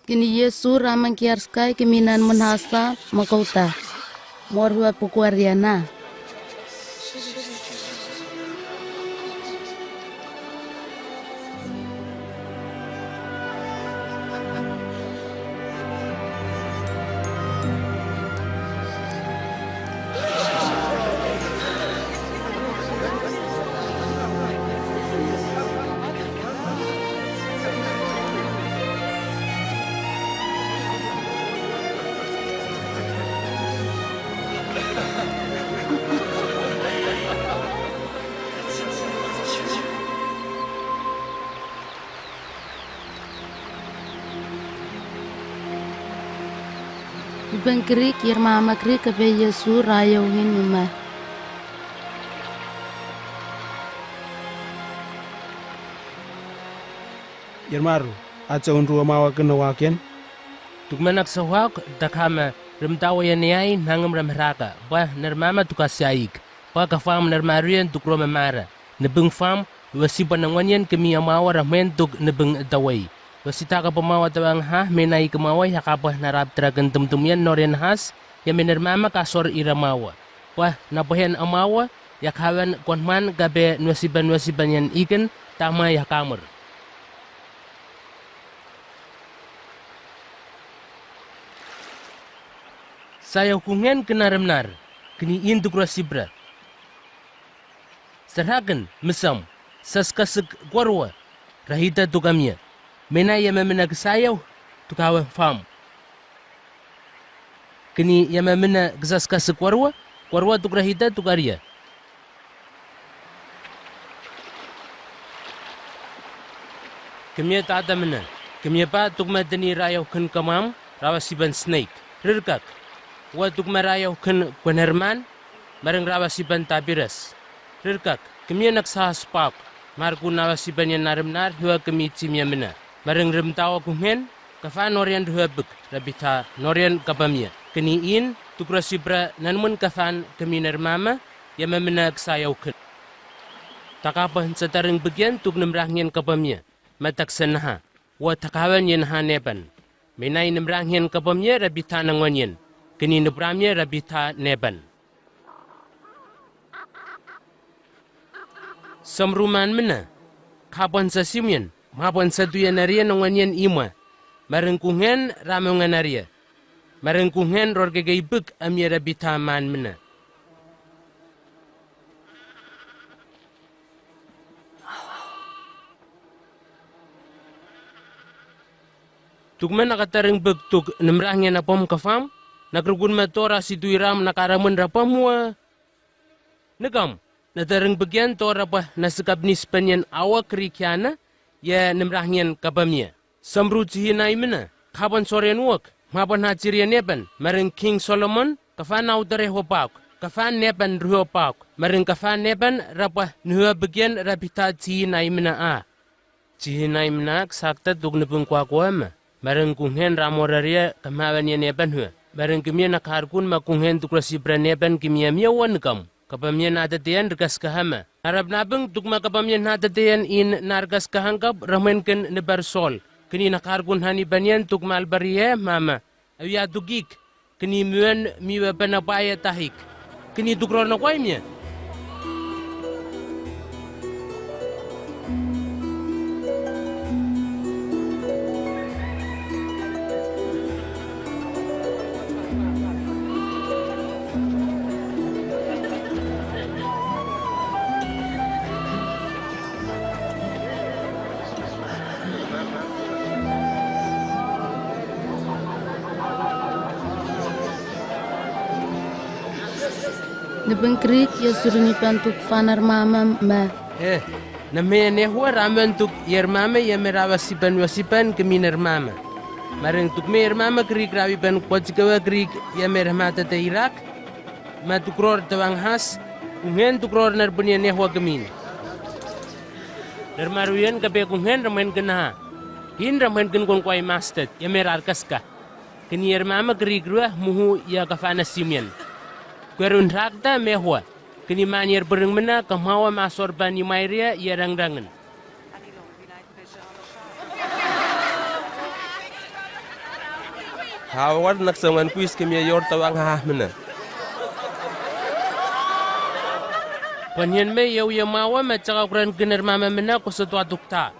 Kini Yesu ramang kiarskai keminan menhasa makauta. Morhua pukuariana. Bengkrik yermama krik kape Yesu rayauhin mama. Yermaru, aca unru mawa kena waken. Tukmanak sawak takama remtawa yaniai nangam ramhraka. Bah nermama tukasyaik. Bah kafam nermarian tukro memara. Nebeng fam wasipa nangwanyan kemi amawa ramen tuk nebeng tawai. Wasita ka pamawa tawang ha menai kemawai hakapah narap tragan tumtumian noren has ya menermama kasor iramawa. Wah napohen amawa ya kawan konman gabe nuasiban yan ikan tama ya kamar. Saya hukungen kena remnar kini induk rasibra. Serhakan mesam saskasek gwarwa rahita tukamnya. Mena yang memena kesayaw, tukawa fam. Kini yang memena kesaska sekwarwa, kwarwa tukrahita tukaria. Kemia tak ada mena. Kemia pa tukma deni rayaw kan kamam, rawasiban snake. Rirkak. Wa tukma rayaw kan kwenherman, marang rawasiban tabiras. Rirkak. Kemia naksahas pak. Marku nawasiban yan narimnar, hiwa kemi timya mena. Bareng remtawa kungen, kafan norian duhabek, rabita norian kapamia. Keniin, tukra sibra nanmun kafan keminar mama, yang memenak sayaw ken. Takapah setarang bagian tuk nemrahnian kapamia, matak senaha, wa takawan yan haneban. Menai nemrahnian kapamia rabita nangwanyan, keni nebramia rabita neban. Samruman mena, kapan sasimyan, maupun satu yang naria nonganyan ima, marengkungen ramongan naria, marengkungen rorgegai buk amira bitaman mena. Tukman nakatareng buk tuk nemrahnya napom kafam, nakrugun matora situiram nakaramun rapamua. Negam, natareng bagian tora apa nasekap nispanyan awak rikiana. Ya nemrahnian kapamia. Samru cihinai mena. Kapan sorean wak. Mapan hacirian nepan. Mareng King Solomon. Kafan autare hopak. Kafan nepan ruho pak. Mareng kafan nepan rapah nuha bagian rapita cihinai mena a. Cihinai mena sakta tuk nepung kwa ma. Mareng kungen ramoraria kamawan ya nepan hua. Mareng kemia nakharkun ma kungen tuk rasibra nepan kemia miawan kam. Kapamia natatian rekas kahama. Harap nabeng tukma kapamia natatian in nargas kahangkap ramenken nebar sol. Kini nakargun hani banyan tukma albaria mama. Awya tugik. Kini muen miwa panapaya tahik. Kini tukrono kwaimya. Nebeng krik Yesu ni pantuk fanar mama ma. Na me ne hua ramen tuk yer mama ya merawa sipan keminer mama. Mareng tuk mer mama krik rawi ban kwatikawa krik ya mermata te Irak. Ma tukror tawang has ungen tukror nar punya ne hua kemin. Dermaruyan kape kungen ramen kena. Hin ramen ken kon kwai mastet ya merar kaska. Kini yer mama krik ruah muhu ya kafana simian. Kwerun rakta me hua. Kini manyer bereng mena kamawa masor bani mairia ya rangdangan. Hawar naksangan kuis kemia yor tawang hah mena. Panyan me yau ya mawa macaka ukuran kener mama mena ko sesuatu ta.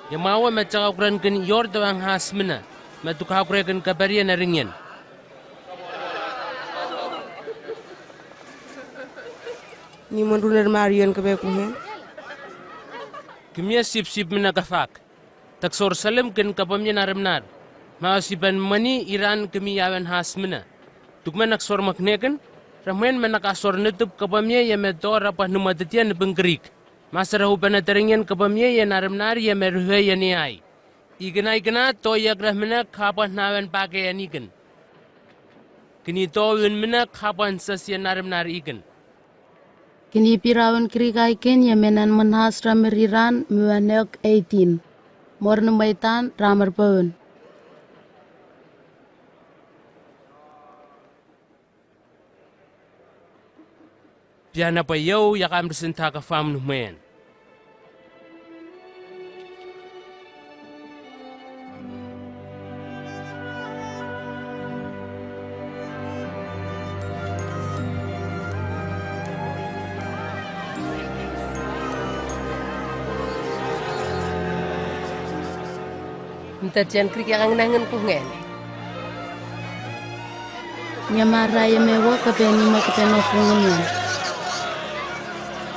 Ya mawa macaka ukuran ken yor tawang has mena. Matuk hakurekan kabaria na ringyan. Ni mendunar Marian ke bekuhen. Kimia sip mena kafak. Taksor salim ken kapamnya naramnar. Maasiban mani Iran kemiyawan has mena. Tukman aksor makneken. Ramen menakasor nutup kapamnya ya metor apa numatetian bengkerik. Masarahu panataringan kapamnya ya naramnar ya meruhe ya niai. Igana to yagrah mena kapan nawan pakai anikan. Kini to win mena kapan sasya naramnar ikan. Kini pirawan kirikaiken ya menan menhas rameriran muanek 18. Morne maitan ramar paun. Piana pa yau yakam resenta ka fam numen. Minta cian krik yang nangan kungen. Nyamara ya mewa kapeni ma kapeno fungunyan.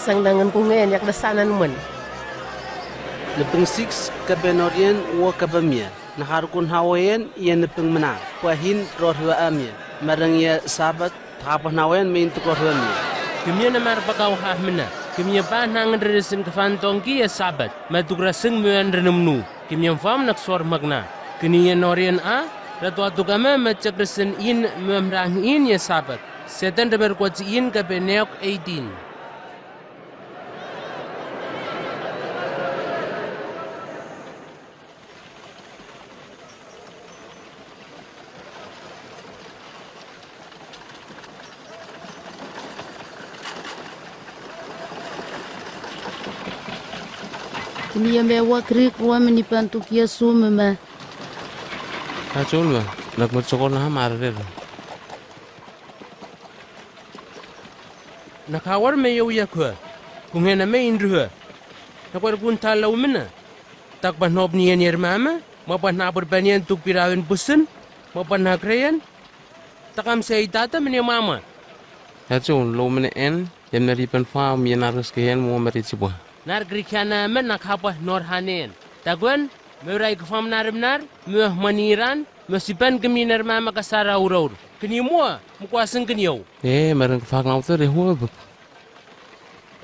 Sang nangan kungen yak dasanan men. Nepeng 6 kabenorian wa kabamia. Naharkun hawayen ya nepeng mena. Wahin rohwa amia. Marang ya sabat tapah nawayan main tu rohwa amia. Kemia namar pakaw hah mena. Kemia pa nangan reresin kafantongki ya sabat. Matugraseng muan renumnu. Kemia fam naksor magna. Keniya norian a. Ratu kama macak resin in memrang in ya sabat. Setan reber kuatsi in kabeneok 18. Kini ya mewa krik wa menipantuk Yesu mema. Hacul bang, nak bercokol nah marer. Nakawar me yau yakwa. Kungen me indruha. Nakwar kun talau mena. Tak pan hop nian yer mama, mapan na berbanian tuk pirawin busen, mapan na kreyan. Takam say tata meni mama. Hacul lo mene en, yang dari penfam yang harus kehen mau mericibah. Nar grikiana men nakapa norhanen. Tagwan, merai kefam narimnar, meh maniran, mesipan keminar mama kasara uraur. Kini mua, mukuaseng keniau. Marang kefak nauter rehua buk.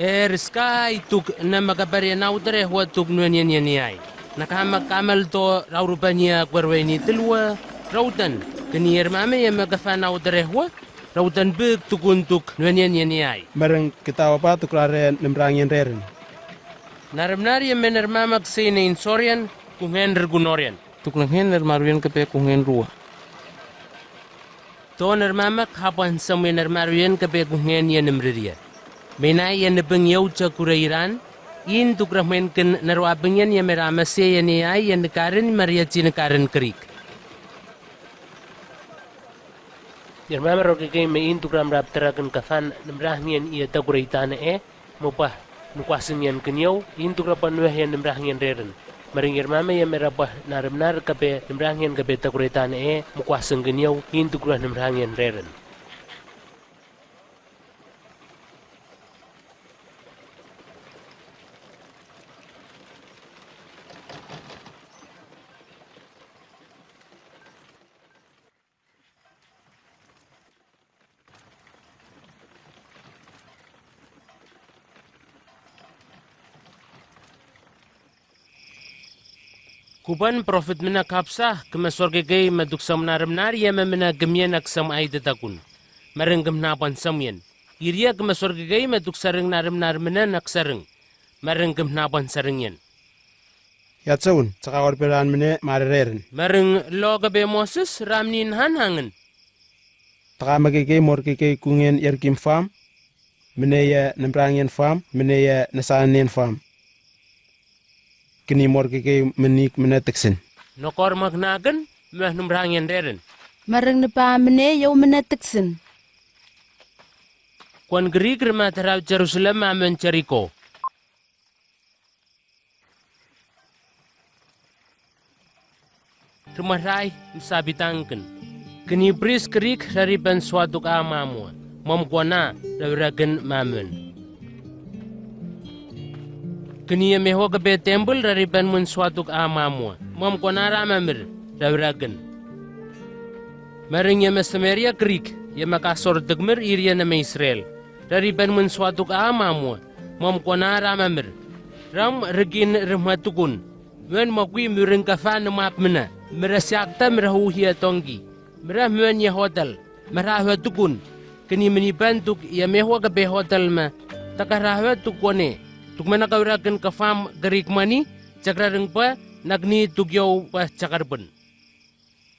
Riska ituk nama kabarya nauter rehua tuk nuanian yaniai. Nakamak kamal to raurupanya kwarweni telua, rautan. Kini mama yang magafan nauter rehua, rautan buk tukuntuk nuanian yaniai. Marang kita apa tukrare nemrangin reren. Naramnar yang mener mamak sinin sorian kungen regunorian. Tuklang hen nermaruyan kepe kungen ruah. To nermamak hapan sampai nermaruyan kepe kungen yang nemreria. Menai yang nebeng yau cakurairan, in tukrahmen ken nerwabengan yang meramase yang niai yang nekarin mariaci nekarin kerik. Nermama rokeke me in tukram rapterakan kafan nemrahnian ia takuraitana mupah. Nukuasin yan kenyau, intu rapan nuh yan nemrang yan reren. Maringir mama yan merapah naramnar kape nemrang yan kape takuretan mukuasin kenyau, intu kurah nemrang yan reren. Kuban profit mina kapsa kemasor kegay maduk samnar ya memena gemien aksam ay detakun. Marenggem napan samien. Iria kemasor kegay maduk sareng nar mena naksareng. Marenggem napan sarengyen. Ya tsaun, tsaka orperan mene mareren. Mareng lo gabe Moses ramnin hanhangen. Taka magigay mor kikay kungen yerkim farm. Mene ya nemprangyen farm, mene ya nasanen farm. Kini mor kikay menik mene teksin. Nokor magnagen, meh nemprangyen reren. Mareng nepa mene yau mene teksin. Kwan Greek remat harap Jerusalem amen Jericho. Rumah rai sabitangken. Kini bris Greek dari ban suatu amamu. Mamkuana rawragen mamen. Kini meho ke temple dari ban mun suatu amamu. Mamkuana ramamir rawragen. Maring ya Samaria Greek ya makasor degmer iria nama Israel. Dari ban mun suatu amamu. Mamkuana ramamir. Ram regin remhatukun. Wen makui mureng kafan map mena. Merasiakta merahuhia tonggi. Merah muanya hotel. Merah tukun. Kini menibantuk ya mehwa ke hotel ma. Takarah tukone. Tuk mana kau rakan kafam gerik mani. Cakrareng pa nagni tugyau pa cakarben.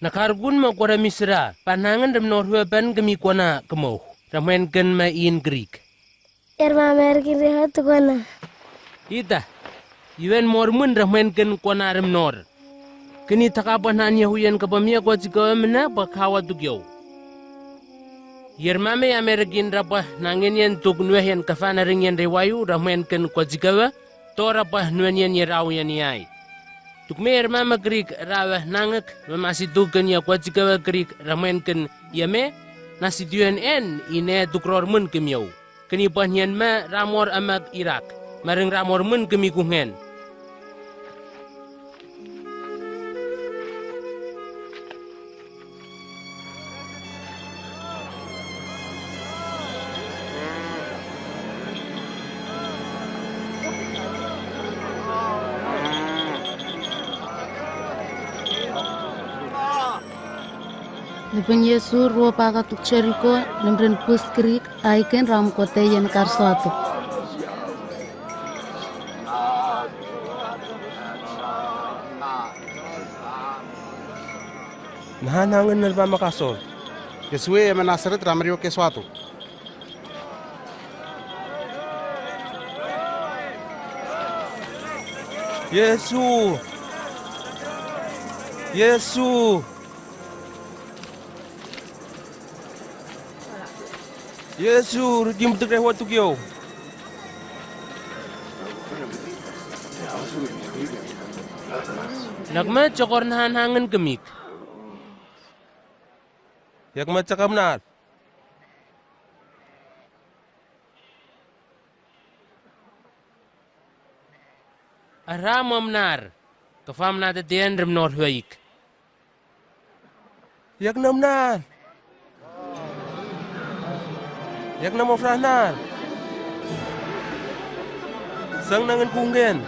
Nakargun ma kuara misra. Panangan rem norhuaban kemi kuana kemau. Ramen ken ma in Greek. Erma merkin rehat tukona. Ita. Iwen mormun ramen ken kuana rem nor. Kini takapan hanya huyan kapamia kwa jika mena bakawa tugyau. Yermame Amerikin rapah nangin yan tuk nuehen kafana ring yan rewayu ramen ken kwa jikawa to rapah nuen yan yeraw yan yai. Tuk me yermama Greek rawah nangak memasi tuken ya kwa jikawa Greek ramen ken yame nasi tuyen en ine tukror mun kemiau. Kini panyan ma ramor amak Irak maring ramor mun kemikungen. Lepeng Yesu ruo paga tuk Jericho lembren pus Greek aiken ram kote yen karsuatu. Nahanangan na ba makasol? Yesue ema Nazaret ramario ke suatu. Yesu! Yesu! Yesu, rudim tegre waktu kau. Nagma cokor nahanangan kemik. Yak macam nat. Aram amnar. Kafam nat den rem nor huaik. Yak namnar. Yak namo frahnan. Sang nangan kungen.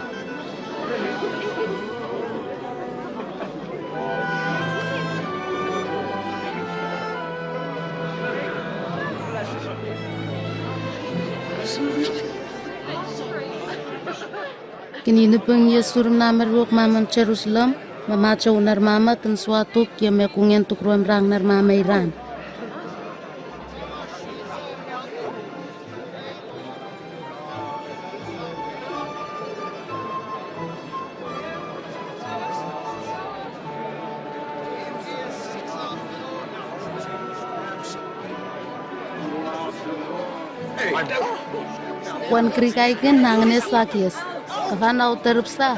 Kini nepeng Yesu namar wok mamam Jerusalem. Mamaca unar mama ken suatu kia mekungen tuk ruam rang nar mama Iran. Wan krikai ken nangne sakis. Kafana uterpsa.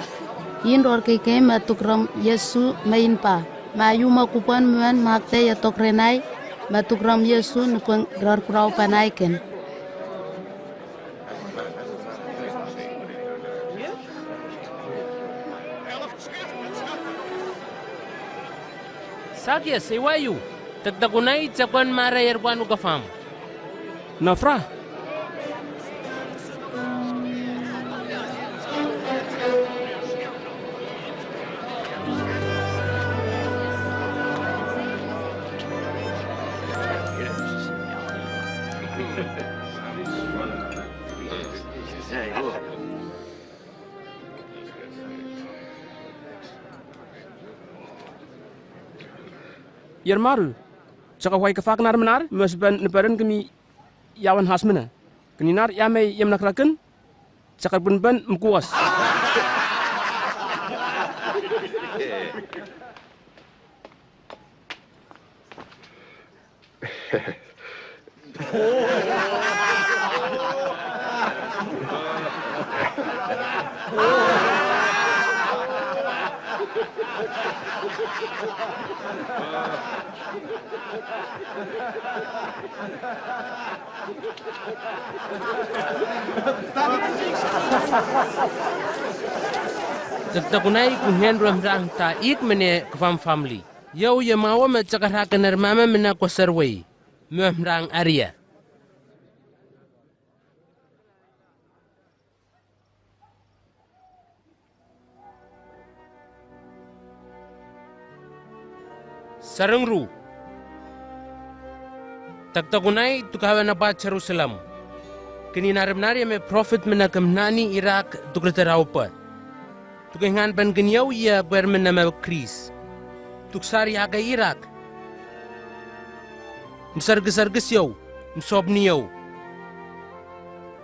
Indor keke matukram Yesu main pa. Mayu makupan muan makte ya tokrenai. Matukram Yesu nupeng drar kurau panaiken. Sakya sewayu. Tagtakunay tsakwan mara yerwanu kafam. Nafra. Yermaru, cakap wai kafak nar menar, masban nebaran kami yawan has mana. Keninar yamai yam nakraken, cakap ben mkuas. Tertakunai kuhen ram rang ta ik mene kfam family. Yau ya mawa me cakar hakener mama mena kwasarway. Mem rang area. Sarangru. Taktakunai tukawan apa Jerusalem. Kini narim-narim me prophet mena kemnani Iraq tukreteraupa. Tukengan ban kenyau ia bermenama Kris. Tuksari aga Iraq. Msarges-sarges yau, msobni yau.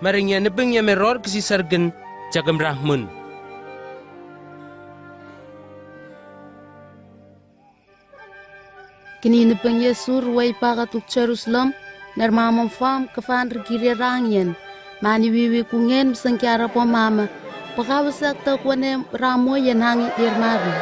Maringnya nebeng ya meror kesi sargen jagam rahmun. Kini nebeng Yesu ruway pagatuk Jerusalem, narmamam fam kafan regiri rangyen. Mani wiwi kungen msangkiara po mama. Pakawasak ta kwane ramo yan hangi irmaru.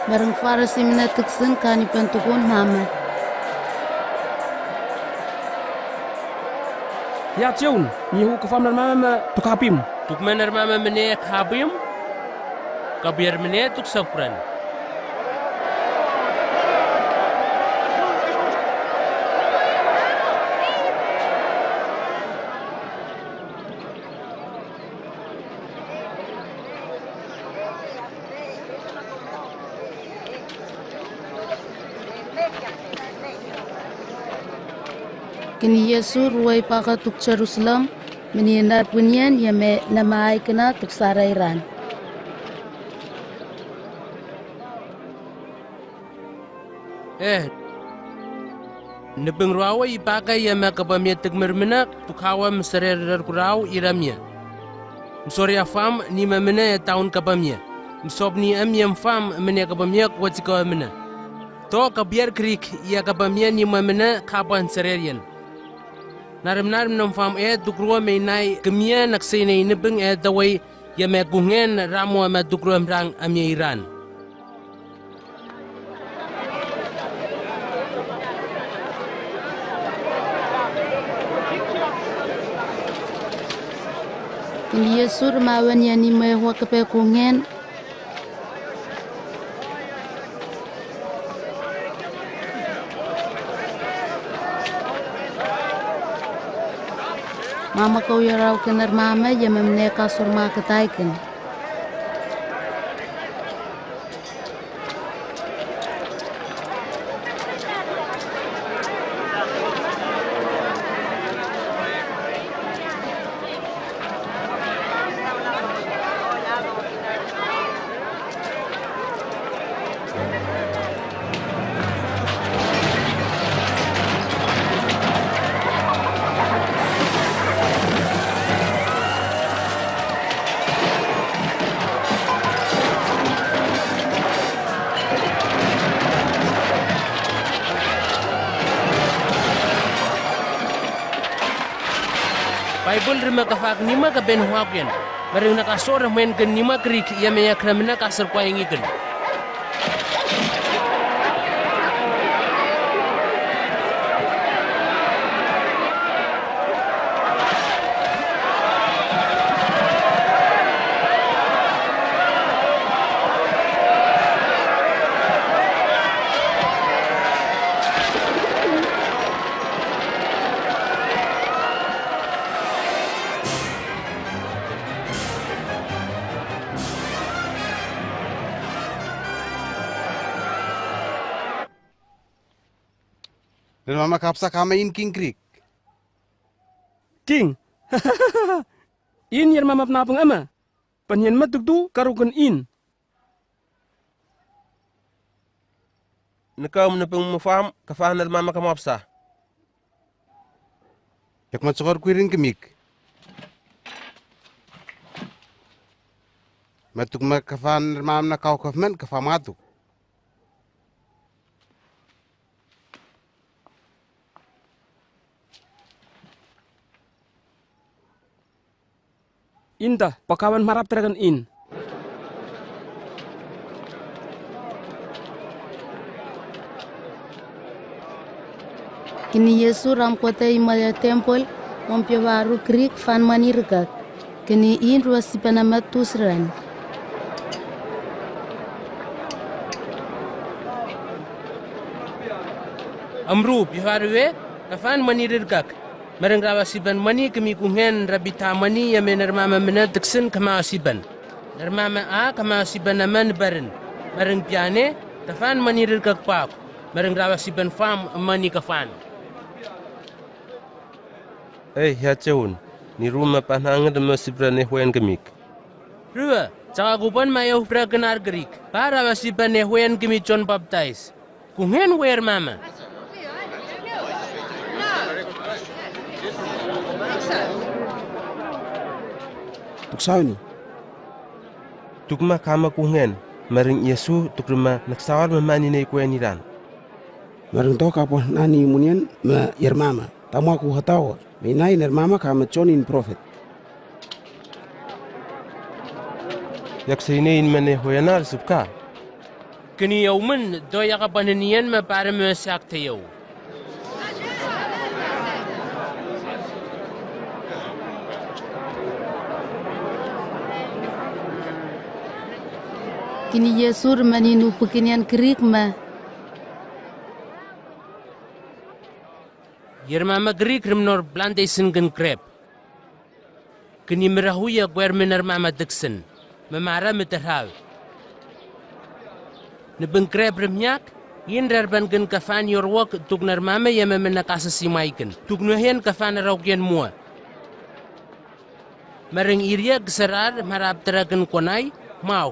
Barang Farisi mina tuksen kani pentukun mama. Ya ciun, nihu kafam nar mama tukapim. Tuk menar mama mene kapim. Kabiar mene tuk sapran. Kini Yesu ruway pagatuk Jerusalem, menindar punyan yame namay kena tuk sarairan. Nebeng rawa ipakai yame kapamya tegmermenak tuk hawa mserer kurau iramnya. Msori afam ni memene tahun kapamya. Msobni amyam fam mene kapamya kwatikawa mena. To kabiar krik ya kapamya ni memene kapan sererian. Narim nam fam dukruwa may nai kemia naksay na inibeng daway ya may kungen ramo ama dukruwa mrang amya Iran. Kini Yesu remawan yani may huwa kape kungen. Mama kau ya rau kenar mama ya memne kasur ma ketaiken. Bible rima kafak nima ka ben huaken. Bareng nakasor men ken nima krik ya me yakramena kasar kwa ingiken. Dan mama kapsa kama in King Creek. King. In yer mama penapung ama. Penyen matuk tu karukan in. Nakau menepung mufam kafan al mama kamapsa. Yak matsukar kuirin kemik. Matuk makafan mam na kau kafman kafamatuk. Inta pakawan marap terakan in. Kini Yesu ram kota imaya temple mompia baru krik fan manirgak. Kini in ruasi panama tusran. Amru biharwe kafan manirgak. Mereng rawasiban mani kami kungen rabita mani ya mener mama mena teksen kama asiban. Nermama a kama asiban naman barin. Mereng piane kafan manirgak pak. Mereng rawasiban fam mani kafan. Ya cewun, ni rumah panangan demi sibrane huyan kemik. Rua, cakap gupan mayu prakenar gerik. Para rawasiban huyan kami John Baptist. Kungen wer mama. Tuksauni. Tukma kama kungen, maring Yesu tukrema naksawar memani nei kueniran. Maring to kapo nani munian ma yer mama. Tamu aku hatawa. Minai ner mama kama chonin prophet. Yak sinin mane hoyanar subka. Kini yauman doya kapananian ma para masak tayo. Kini Yesu maninu pekinian kerik ma. Yermama gerik remnor plantation gen krep. Kini merahuya guer mener mama deksen. Memara meterhal. Nebeng krep remnyak. Yin rarban gen kafan yorwak tuk ner mama ya memena kasasi maiken. Tuk nuhian kafan raukien mua. Mereng iria geserar marap teragen konai mau.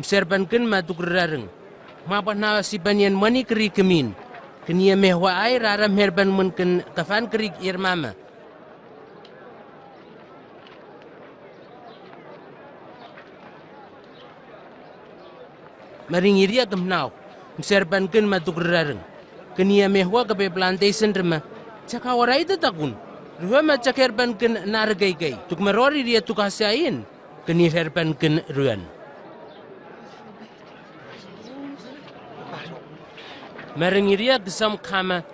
Serbankan matuk rareng. Mapa nawa si banyan mani keri kemin. Kenia mehwa ay rara merban munken kafan keri ir mama. Maring iria kemnaw. Serbankan matuk rareng. Kenia mehwa kape plantation rema. Caka waray takun. Ruha macak herbankan nargay-gay. Tuk marori dia tukasain. Kenia herbankan ruan. Merengiria gesam kama.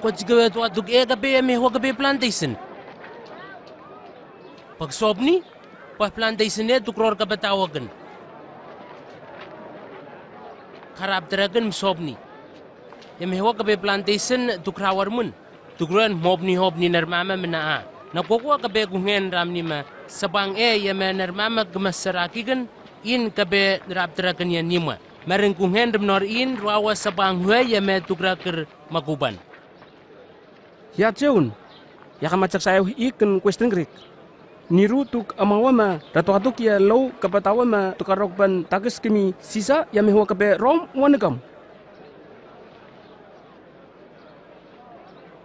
Kau jika tu aduk kape mehwa kape plantation. Pag sobni, pag plantation ni tukror kapatawagan. Karab teragan sobni. Ya mehwa kape plantation tukrawar mun. Tukruan hobni nermama menaa. Nakokwa kape kungen ramni ma sabang ya nermama gemasarakigan. In kabe rapterakan yan nima. Mereng kungen remnor in rawa sabang hua ya me tukraker maguban. Ya cewun. Ya kamacak saya ikan question Greek. Niru tuk amawa ma ratu-ratu ya low kapatawa ma tukarokban tages kimi sisa ya mehwa kabe rom wanekam.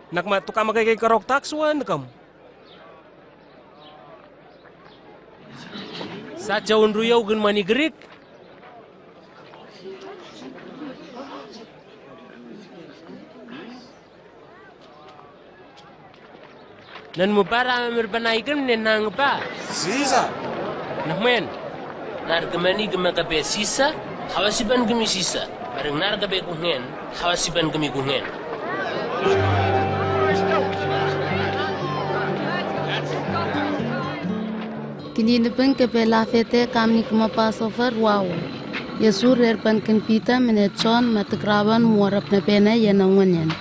Nakma tukama kay karok tax wanekam. Sa jauh ruyau gen mani gerik. Nan mubara merbanaikan nenang pa. Sisa. Nahmen. Nar gemani gemakabe sisa, hawasiban gemi sisa. Bareng nar gabe kungen, hawasiban gemi kungen. Kini nepeng kepe lafete kami kema Passover wow. Yesu rerpan ken pita menecon matekrawan muarap na pena yanangonyan.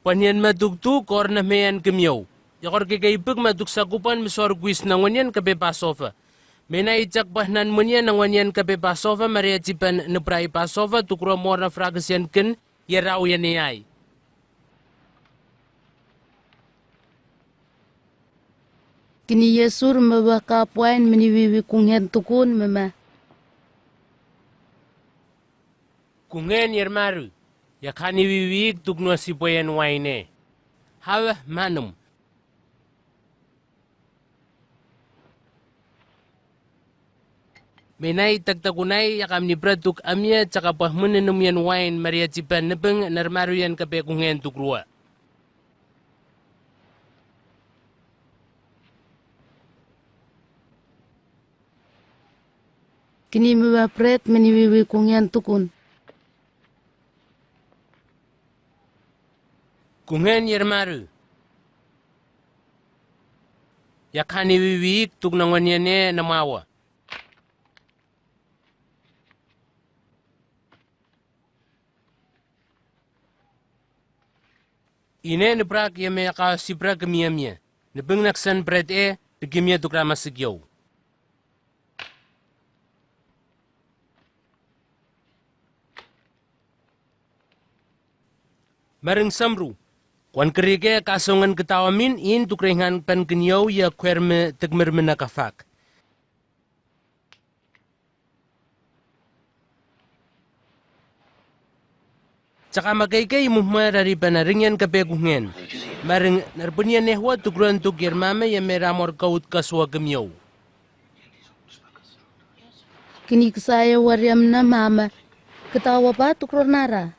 Panian matuk tu korna meyan kemiau. Yakor kekaipek matuk sakupan mesor kuis nangwanian kape Passover. Mena icak bahnan munian nangwanian kape Passover Maria cipan neprai Passover tukro morna fragasian ken yarau yanayai. Kini Yesur mebaka puan meniwiwi kungen tukun mema. Kungen yermaru. Yakani wiwik tukno si poyan waine. Hawa manum. Menai taktakunai yakam ni pratuk amya cakapah menenum yan wain Maria cipan nepeng narmaru yan kape kungen tukrua. Kini mewa pret meniwiwi kungen tukun. Kungen yermaru. Yakani wiwik tuk nangwanyane namawa. Ine neprak yame yaka sipra kemia-mia. Nepeng naksan pret dekemia tuk rama segiau. Mareng samru. Kwan kerike kasongan ketawamin in tukrengan pan kenyau ya kwerme tekmer menakafak. Caka magay muhma dari panaringyan kapekungen. Mareng narpunyan nehwa tukruan tuk yermame ya meramor kaut kaswa kenyau. Kini saya wariam na mama. Ketawa pa tukro nara.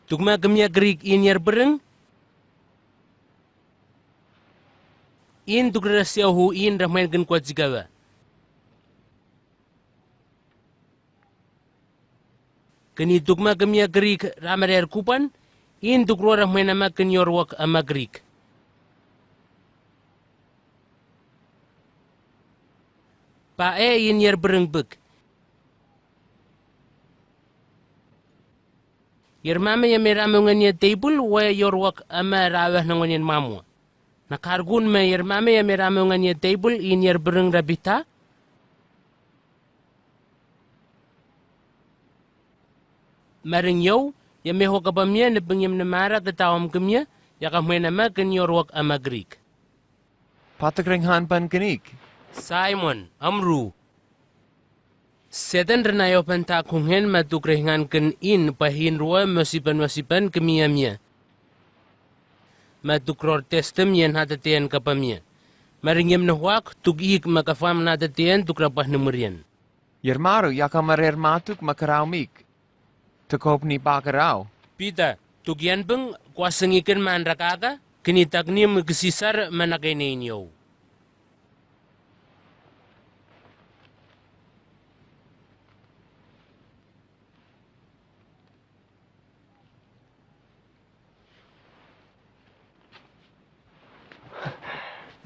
Tukma kemia gerik in yer bereng. In tukra siahu in rahmain gen kuat jigawa. Keni tukma kemia gerik ramar yer kupan. In tukro rahmain ama kenyor wak ama gerik. Pae in yer bereng bek. Yermame ya meramungannya table wa yorwak ama rawah nangonyan mamu. Nakargun me yermame ya meramungannya table in yer bereng rabita. Maring yaw ya meho kapamya na pengyam namara katawam kamya ya kamay nama kan yorwak ama Greek. Patakringhan pan kanik. Simon, Amru. Setan renayo pantakungen matukrehan ken in pahin ruwa masipan kemia-mia. Matukror testem yan hatatian kapamia. Maringyam nahwak tugik makafam natatian tukrapah numurian. Yermaru yakamarer matuk makaraumik. Tukop ni bakaraw. Pita, tugyan bang kwasangikan manrakaka, kinitakni magkasisar manakainenyo.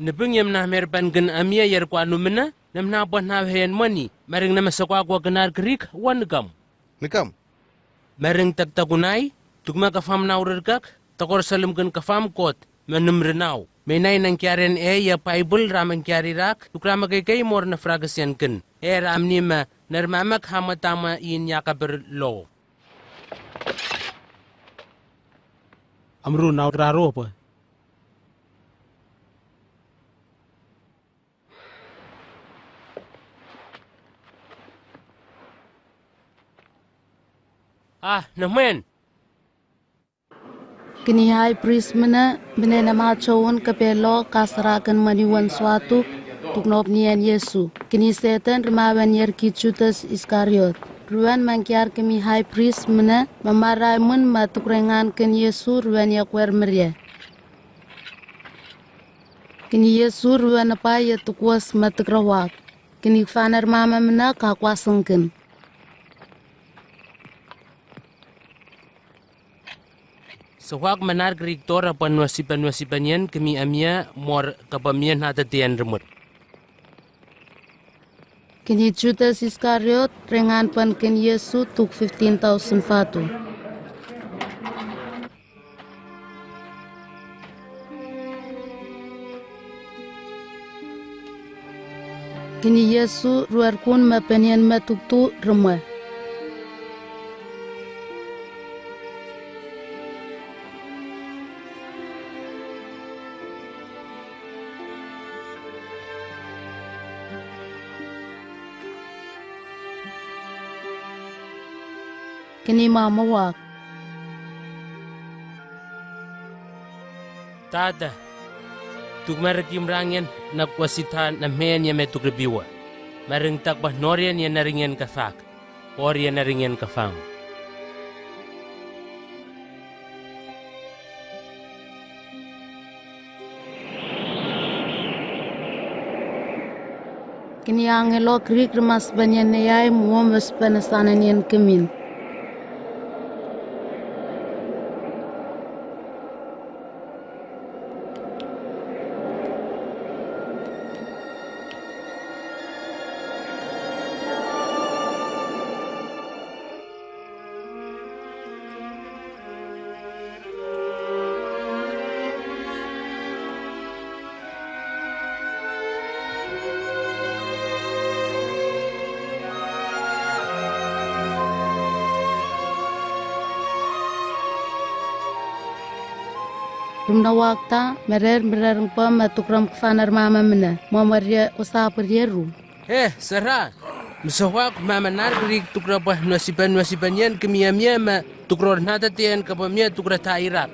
Nebeng yam na merpan gen amia yer kwa numena nam na buat na hen mani maring na masakwa kwa kenar kerik wan negam. Negam. Maring taktakunai tugma kafam na urerkak takor salam gen kafam kot manum renau. Menai nang kiaren ya Bible ramang kiari rak tukrama kay mor na fragasyan ken. Ramni ma narmamak hamatama in yakaber lo. Amru na raro pa. Naman. Kini high priest mana benena macawon kapelo kasarakan maniwan suatu tuknop nian Yesu. Kini setan remawan yer Judas Iskariot. Ruan mangkiar kami high priest mana mamarai mun matukrengan ken Yesu ruan yakwer meria. Kini Yesu ruan apa ya tukwas matukrawak. Kini fanar mama mana kakwasengken. Sewak menar gerik tora panuasipan yen kemi amia mor kapamian hata tian remut. Kini Judas Iskariot rengan pan ken Yesu tuk 15,000 fatu. Kini Yesu ruar kun mapenian matuktu remua. Kini mama wak. Tada, tuk marakim rangen na kwasita na men ya metuk rebiwa. Mareng takbah norian ya naringen kafak, or ya naringen kafang. Kini angelo krik remas banyan nayay muamas panasanan yan kemin. Rumna wakta merer pa matukram kfanar mama mina mamaria usapur yeru. Sarah, misawak mama nar gerik tukra bah nuasipan yan kemiamia ma tukror nata tian kapamia tukra tairak.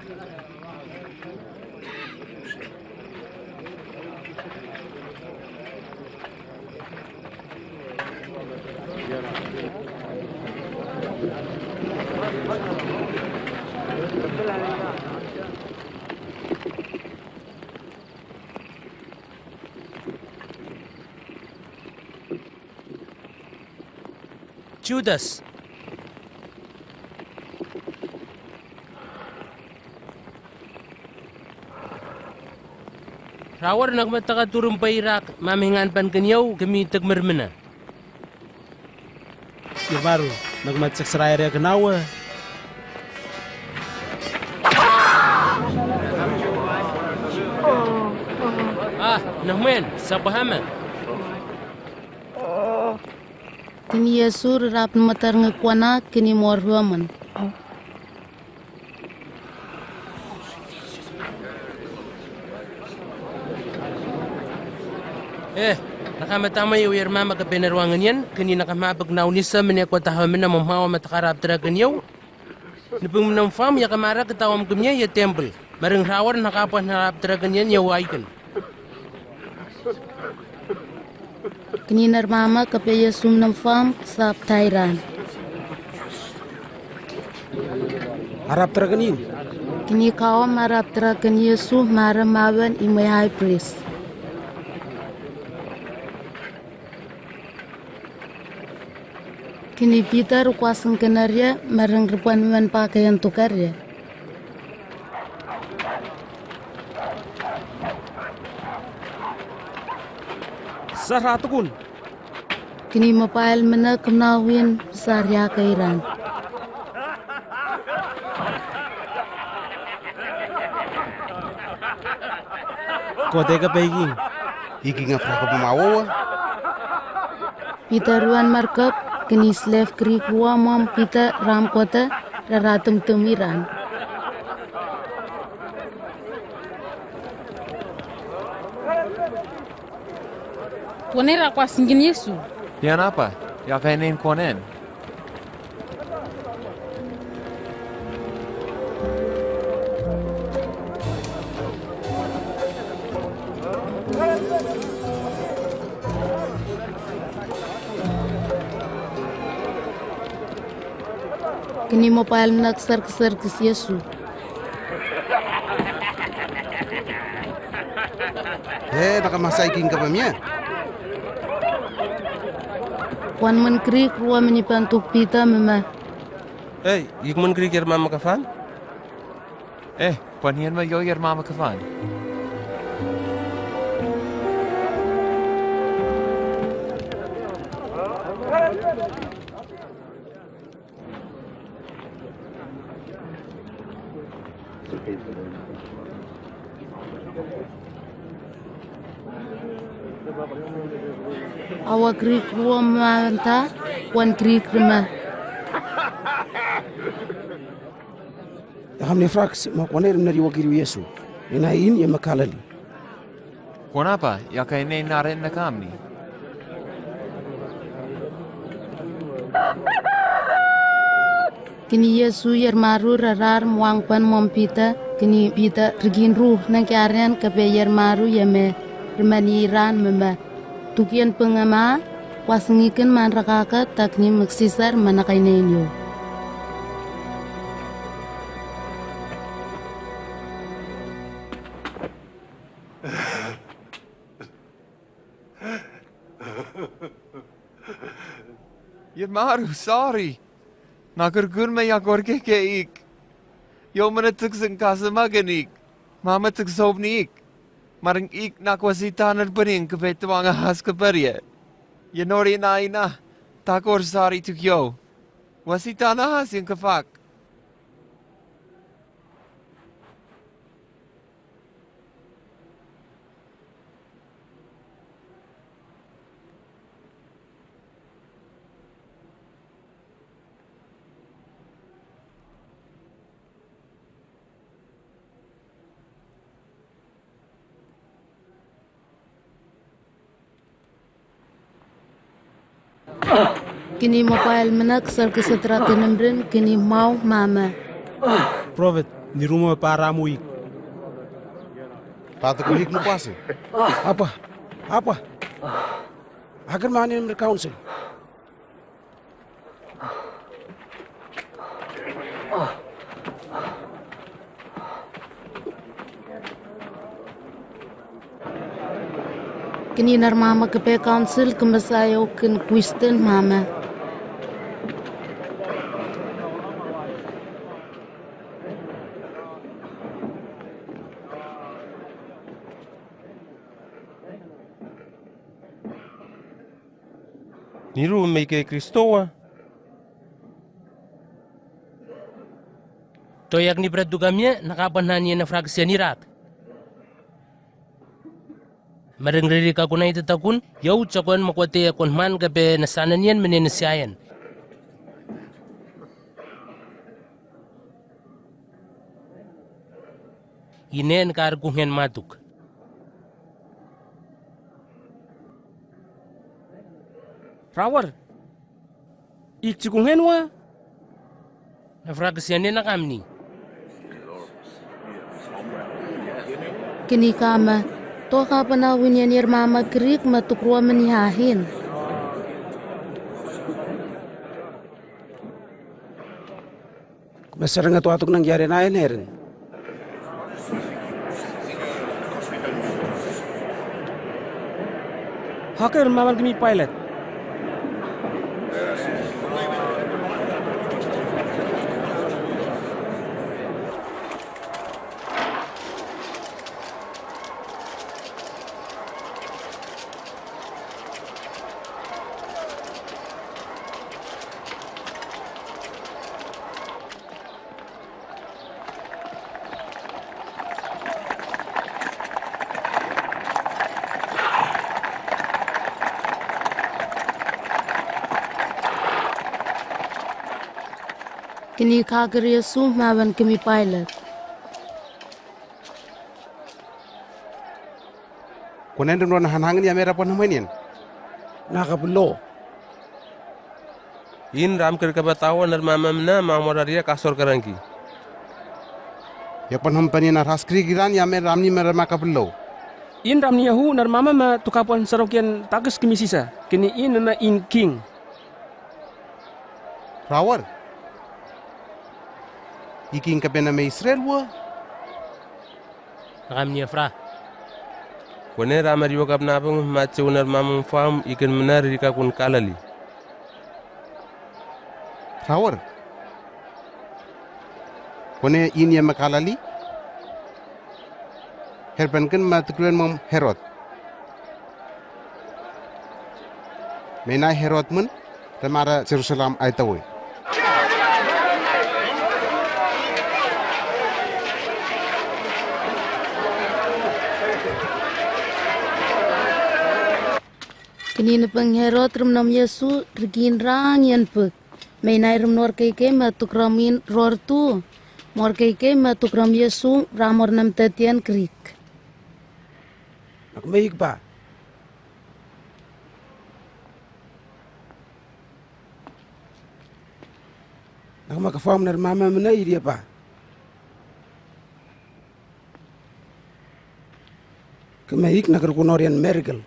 Judas. Rawar nagmataka turun pa Irak, mamingan pan kanyaw, kami tagmarmana. Baru nagmatsak saraya kenawa. Nahmen, sabahaman. Kini Yesu rap matar ngekwana kini mor huaman. Nakamatama yung mama ka penerwangan yan, kini nakamabag na unisa mani ako tahamin na mamawa matakarap taragan yaw. Nipung minang fam ya kamara katawam kumya ya temple. Marang rawar nakapah narap taragan yan yaw aikan. Kini narmama kape Yesu nam fam sap Thailand. Harap teraganin. Kini kawam harap teragan Yesu mara mawan imay high priest. Kini Peter kuasang kenarya marang rupan man pakaian tukarya. Saratukun. Kini mapail mana kenawin sarya kairan. Kote ka paging. Iki nga fra ka pumawawa. Peter ruan markup kini slave krik ruwa mam Peter ram kota raratum tumiran. Tuaner aku asingin Yesu. Yan apa? Ya kainin konen. Kini mobile nak ser kes Yesu. Nakamasay king ka pa miya. Wan man krik ruwa menipan tuk pita mema. Yik man krik yer mama kafan? Panian ma yo yer mama kavan. Awa krik ruam manta, wan krik rumah. Kami fraksi makuaner menari wakil Yesu. Inain ia makalali. Kenapa? Ya kay ne naren na kami. Kini Yesu yer maru rarar muang pan mompita. Kini pita regin ruh nang kiaren kape yer maru yame remaniran mema. Tukian pengama wasengikan man rakaka takni maksisar manakainenyo. Yer maru, sorry. Nakurgun me ya gorge ke ik. Yo mana tukseng kasama genik. Mama tuksob ni ik. Marang ik nakwasita nalparing kapet wanga has kaparya. Yenori na ina. Takor sorry tukyo. Wasita na has yung kafak. Kini mobile menak sar kesetra tenembren kini mau mama. Prophet, di rumah para muik. Pata kulik no pasu. Apa? Agar mana yang berkaunsel? Kini nar mama kepe council kemasayo ken Kristen mama. Niru meke Kristoa. Toyak ni berat dugamnya nakapanhan na fraksi nirat. Marengri ka kunay tatakun, yaw chakon makwate akon man kape nasanan yan meninasyayan. Inen kargungen matuk. Rawar, ikchikungen wa? Nafraksyan na kami. Kini kama, to ka panawin yan yer mama krik matukruwa manihahin. Masarang nga tuatok nangyari na yan herin. Hacker maman kami pilot. Kini kager Yesu mawan kami pilot. Kunen dun hanangin ya mera pon hamainin. Nakablo. In ram ker kabatawa nar mama mna mamoraria kasor karangki. Ya pon hampanin nar haskri giran ya mera ramni mera makablo. In ramni yahu nar mama ma tukapan sarokyan tagas kami sisa. Kini in na in king. Rawar. Iking ka na may Israel wa? Kami fra. Kone ramar yo kap napang matche unar mamang farm ikan menar rika kun kalali. Rawar. Kone ini yang makalali? herbanken matukruan mom Herod. Menai Herod mun temara Jerusalem aitawi. Kini peng Herod rumnam Yesu regin rang yan pek. Menai rumnor keke matukramin ror tu. Mor keke matukram Yesu ramor nam tetian krik. Aku baik pa. Aku makafam nar mama menai dia pa. Kemaik nak kunorian miracle.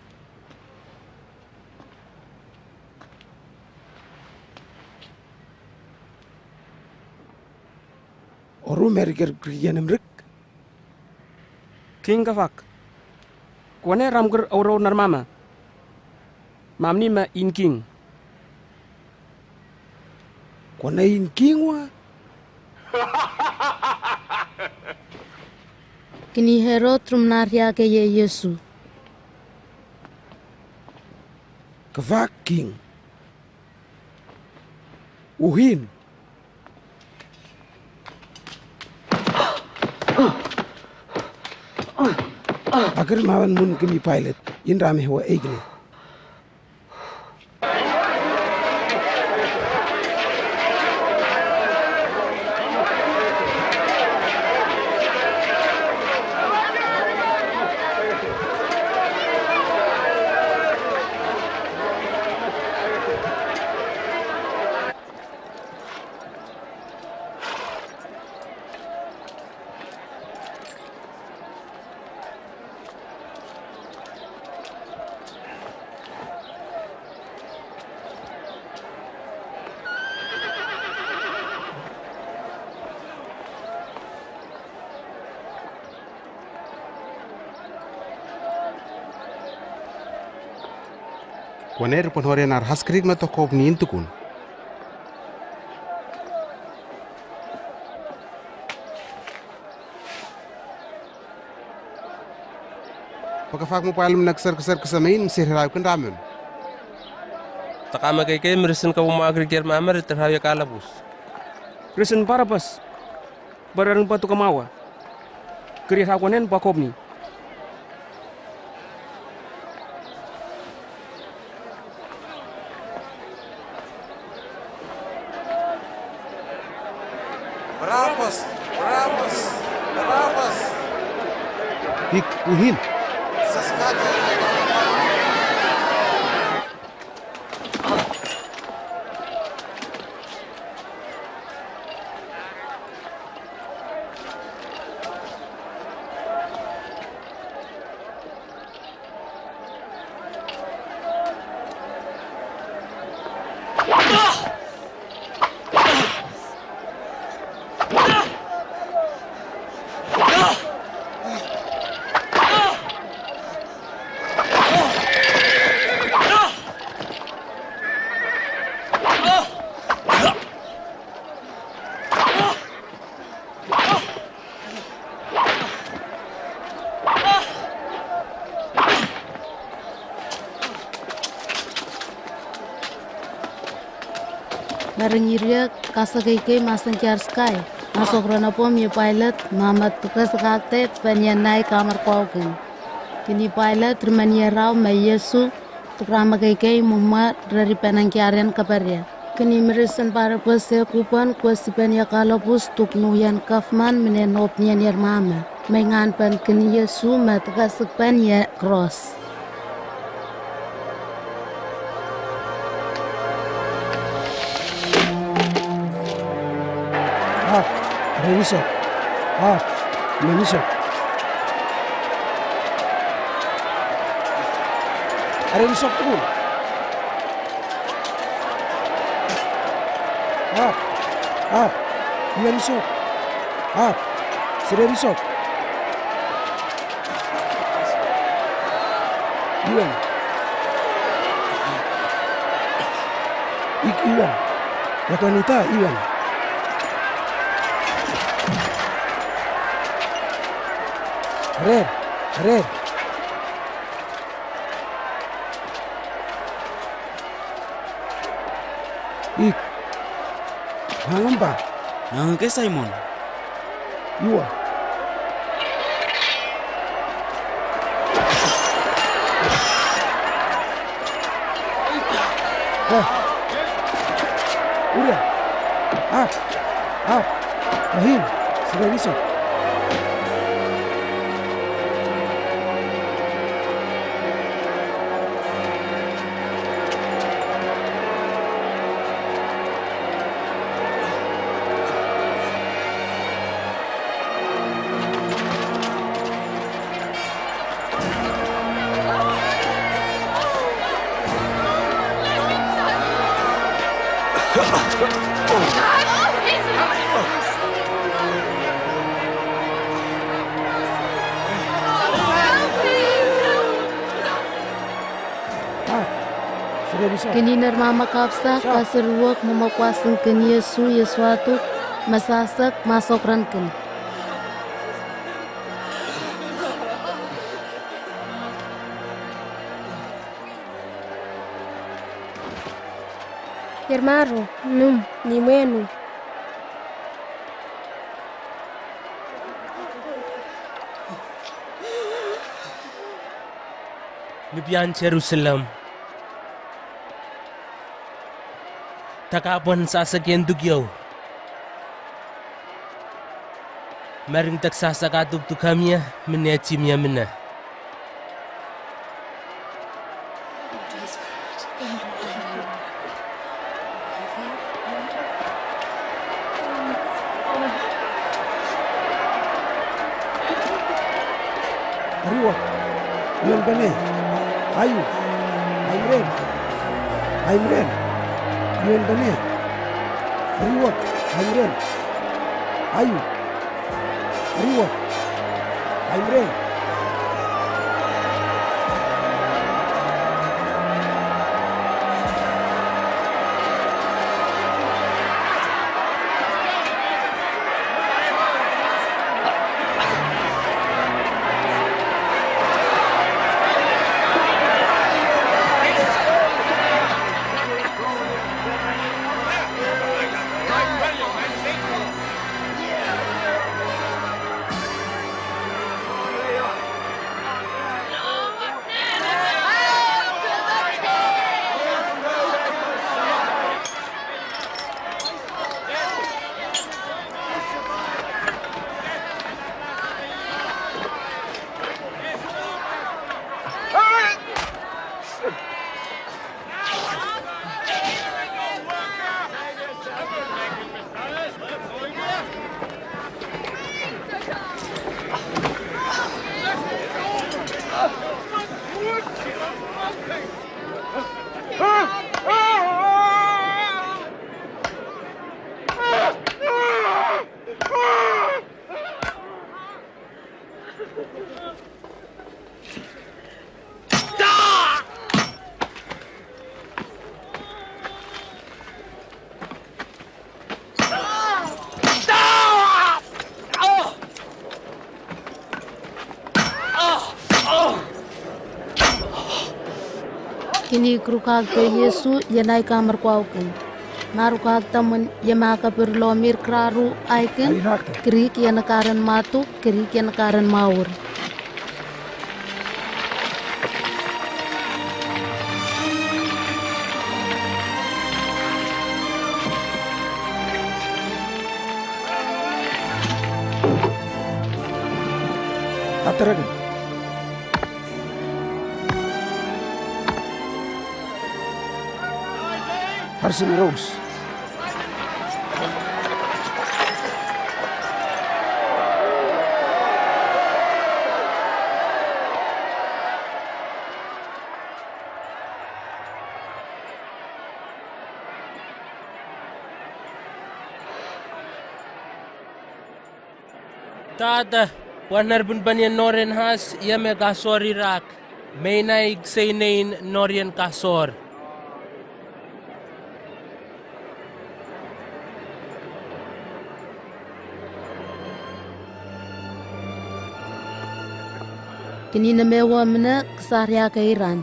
Oru miracle kriyan amrik. King kafak. Kuane ramger auro narmama. Mamni ma in king. Kuane in king wa. Kini Herod rumnaria ke ye Yesu. Kafak king. Uhin. Agar mawan mun kami pilot, in rame huwa eigne. Waner penhorian ar haskrik matokop ni intukun. Pakafak mo palem naksar kesamain mesir harapkan ramen. Takama kay merisin ka umagri kier mamar terhaya kalabus. Kristen Barabas. Barang batu kamawa. Kiri hakonen pakobni. Barabas. Hik uhin. Marengiria kasa keke masang kiar sky. Masuk rona pom ye pilot mamat tukas kakte penyanai kamar pauken. Kini pilot remania rau ma Yesu tukrama keke mumma dari penang kiarian kabarya. Kini merisen para pese kupan kuasipan ya kalopus tuk nuyan kafman menenop nyanir mama. Mengan pan kini Yesu ma tukas pen ya cross. Revisor. Revisor. Revisor tu. Revisor. Revisor. Iwan. Iwan. Wanita Iwan. Red, Red. Ik. Hangamba. Nang ke Simon. Yua. Udah. Up. Rahim. Sudah bisa. Kini mama kapsa kasir ruak memakwasan kini Yesuatu masasak masuk ranken. Hermano, num, ni mwenu. Nibian Jerusalem. Takapon sa sakyan dugyaw. Maring taksasakatug tukamya, minetsimya mina. Ariwa. Yun ba na? Ayu. Aymren. Yun ba na? Ariwa. Aymren. Ayu. Ariwa. Aymren. Kini krukag te Yesu yanai kamar kwauken. Marukag taman yamaka perlomir kraru aiken. Krik yanakaran matu, krik yanakaran maur. Ataragan. Harsin Rose. Tata, wanar bun banyan noren has, yame kasor Irak. May naig say nain norien kasor. Kini namewa mena kesarya kairan.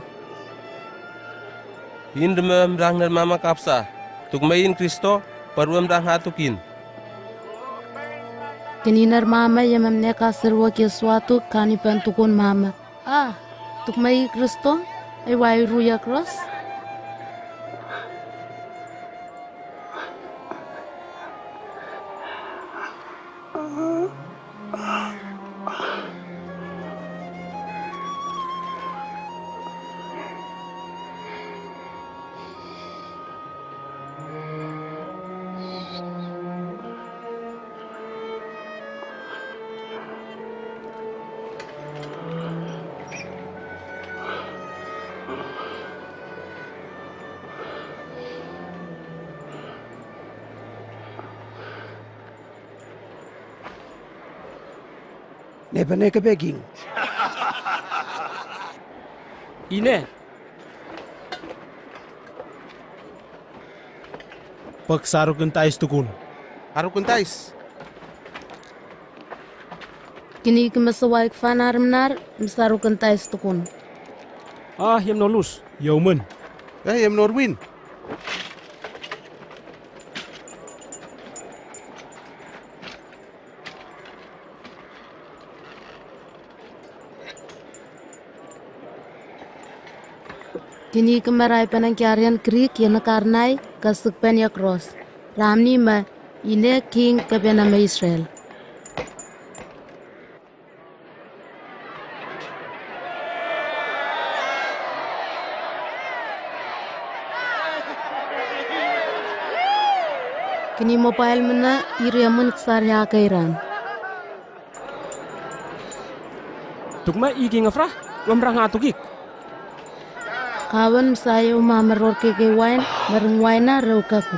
In demam rang dan mama kapsa. Tuk main Kristo paruam rang hatukin. Kini nar mama yang memneka serwa ke suatu kani pentukun mama. Tuk mai Kristo ai wai ruya cross. Nepane ke beking. Ine. Pag sarukin tais tukun. Harukun tais. Kini kemasawai kfanar menar misarukan tais tukun. Yam nolus. Yauman. Yam norwin. Kini kemarai penangkiarian Greek yang nakarnai kasuk penya cross. Ramni ma ine king kebenama Israel. Kini mobile mana iriamun kesarya kairan. Tukma iki ngafrah wamrang atukik. Kawan saya meror ke wine bareng wine rau kaku.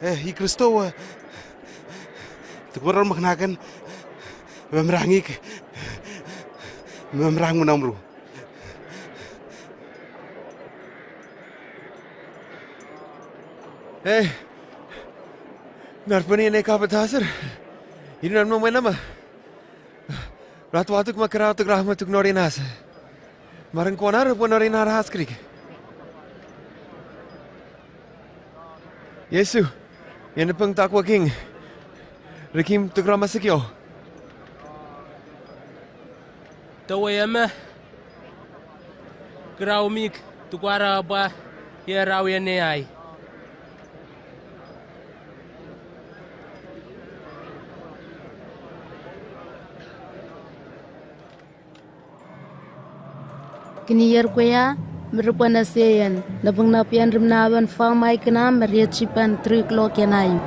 Hi Kristo Tukuran maknakan memrangik memrang menamru. Narpani ne kapatasar. Ini namno nama. Ratu makarau tuk rahmat tuk norinas. Marang konar pun norinar haskrik. Yesu, yang nepeng takwa king. Rikim tuk ramasikyo. Tawayama Graumik tukwara ba ya rawian ne ai. Kini yer kuya merupakan seyan napang napian rimnawan famai kena meriat cipan trik lo kenayu.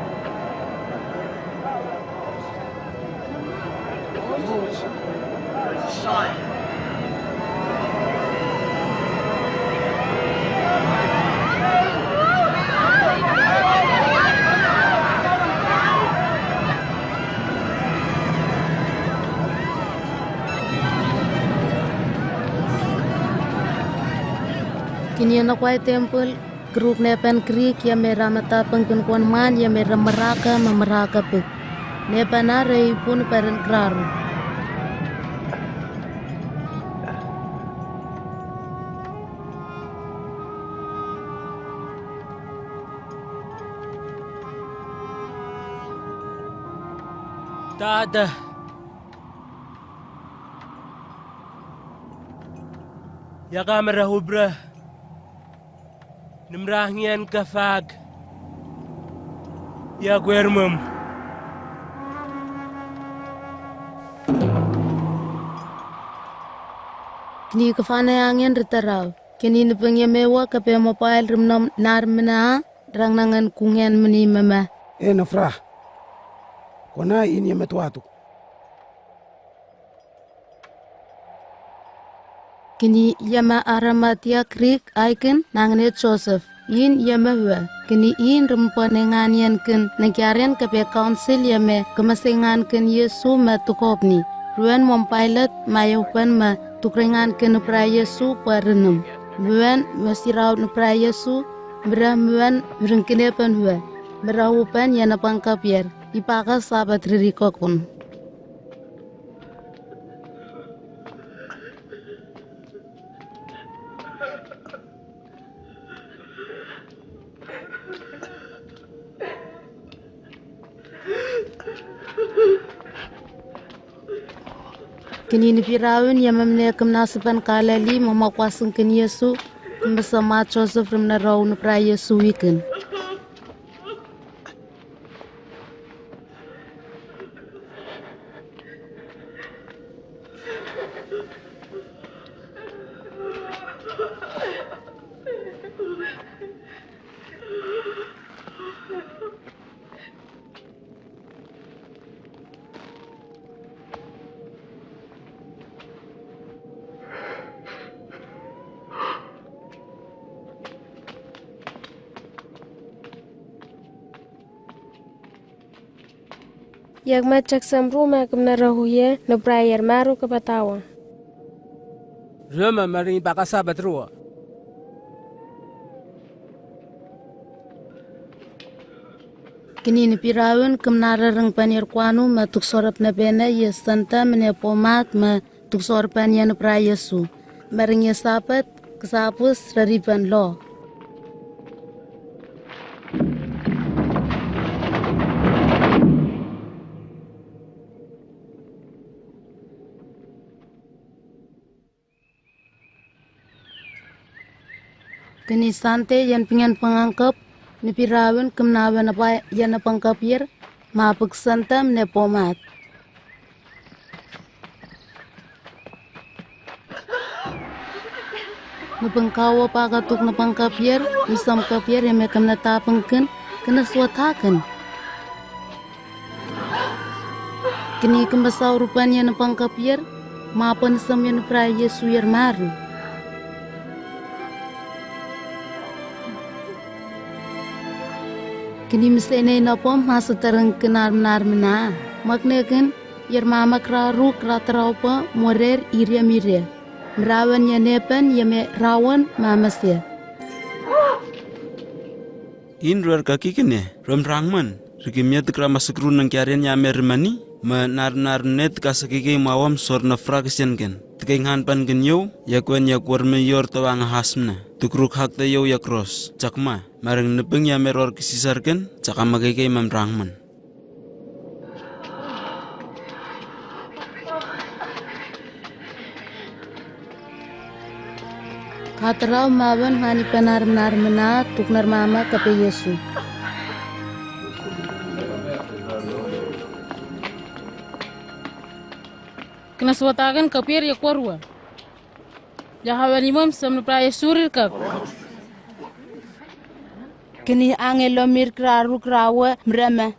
Kini anak wai temple grup nepan krik ya mera mata pengkuan man ya mera meraka memeraka pek. Nepan arei pun peren kraru. Tak ada. Ya kamera hubra. Nimrahngian kafag. Ya guermum. Kini kafana angin ritarau. Kini nipengya mewa kape mobile rumnom narmina rang nangan kungen meni mama. Nafrah. Kona ini ya metuatu. Kini yama aramatia krik aiken nanganet Joseph. In yama hua. Kini in rumponenganian ken nagyarian kape council yame kemasengan ken Yesu matukopni. Ruan mompilot mayupan ma tukrengan ken pra Yesu parenum. Muan masirau pra Yesu berah muan merengkenepan hua. Berahupan yana pangkapier. Ipaka sabat ririkokun. Kini pirawin yang memiliki nasiban kalali memakwasung ken Yesu bersama Joseph remna raun pra Yesu ikan. Yak macak samru ma kumna rahuye no prayer maru ke batawa. Roma maring bakasa batrua. Kini ni pirawin kemnara reng panir kuanu ma tuk sorap na bena ye santa mene pomat ma tuk sorapan ya no pra Yesu. Maring ye sapat kesapus rariban lo. Kini sante yan pingan pangangkap ni pirawin kemnawan apa yan pangkapir mapag santa mene pomat. Napangkawa pa katuk napangkapir isam kapir yang mekam natapangkan kena suatakan. Kini kembasaw rupan yan pangkapir mapan sam yan pra Yesu yar maru. Kini mesti ini napom masa terang kenar mena. Makna kan yar mama kraru kratraupa morer iria miria. Merawan ya nepen ya me rawan mama sia. In ruar kaki kene ram rangman. Rikimnya tekra masuk runang kiarian ya mermani. Nar net kasakike mawam sorna frakisyan ken. Tekenghan pan genyo ya kuen ya kuar meyor tawang hasmna. Tukruk hak tayo ya cross. Cakma marang nepeng ya meror kisisar ken. Cakama keke mam rangman. Katerau mawan hani penar mena tuk mama kape Yesu. Kena suatakan kapir ya korwa. Jahawan imam samno pra Yesu kap. Kini angel lomir kraru krawa mrama.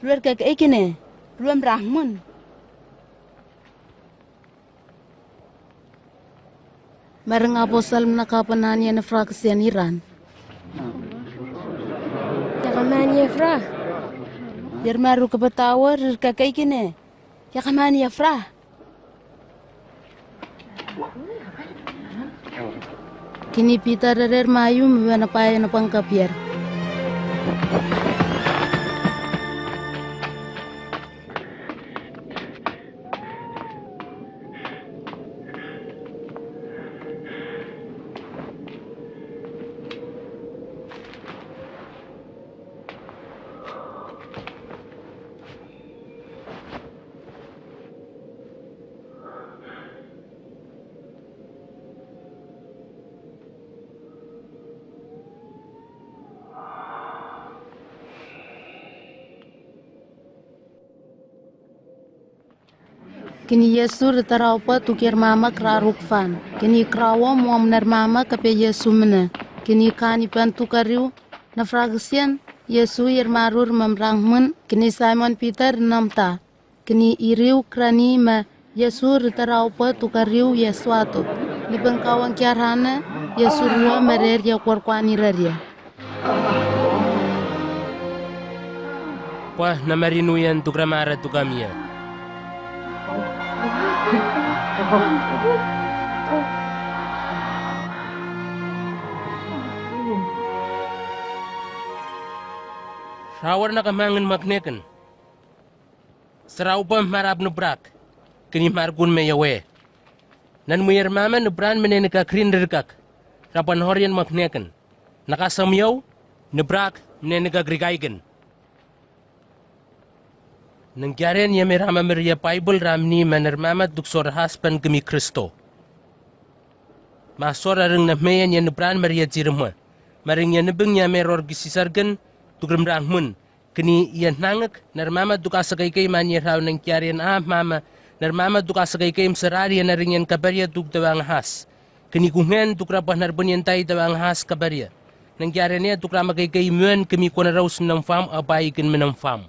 Luar kak ikine. Luam rahmun. Marang aposal menakapan na fraksian Iran. Yakamani fra. Biar maru ke betawa kak ikine. Yakamani fra. Kini pita darer mayu mwana paya na pangkapier. Kini Yesu ritarau pa tukir mama kraruk fan. Kini krawa mua menar mama kape Yesu mena. Kini kani pan tukariu na fragisian Yesu yer marur memrang men. Kini Simon Peter namta. Kini iriu krani ma Yesu ritarau pa tukariu Yesuatu. Libang kawang kiarhana Yesu rua merer ya kwarkwani raria. Wah namarinuyan tukramara tukamia. Rawar na kamangan magnekan. Sarau pa marab nubrak. Kini margun me yawe. Nan muyar mama nubran menenika krin rikak. Rapan horian magnekan. Nakasamyaw nubrak menenika grigaigan. Nangyarian niya may rama Maria Bible ramni manarmamat duksor haspan kami Kristo. Masora ring na mayan niya nubran Maria Jirma. Maring niya nabang niya may rorgisisargan tukramrang mun. Kini iyan nangak narmamat dukasagay kay manya raw nangyarian mama narmamat dukasagay kay sarari na rin yan kabarya dugdawang has. Kini kungen dukrapah narbunyan tayo dawang has kabarya. Nangyarian niya dukramagay kay muan kami kuna raw sunang fam abayikin manang fam.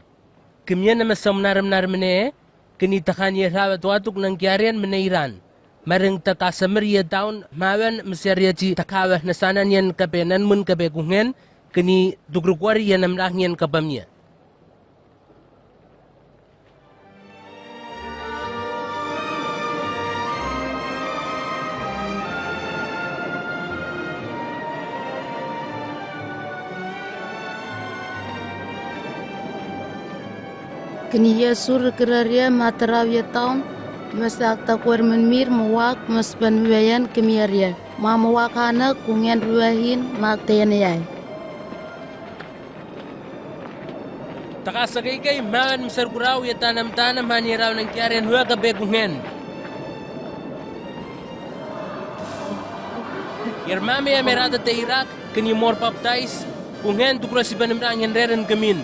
Kemia nama samnaram mene kini takanya rawat watuk nang kiarian menairan mareng takasameria daun mawan meseriaji takawah nasanan yan kapenan mun kabegungen kini dugrukwari yan namrahnian kabamnya. Kini Yesu keraria mataraw taun masak takwar menmir mawak mas panwayan kemiaria mamawak hana kungen ruahin maktayan yay. Takasagay kay mawan masarguraw ya tanam-tanam haniraw ng kiarian huwa kabegungen. Yermame ya merada te Iraq kini mor baptize kungen tukra si banamrang yan reren gamin.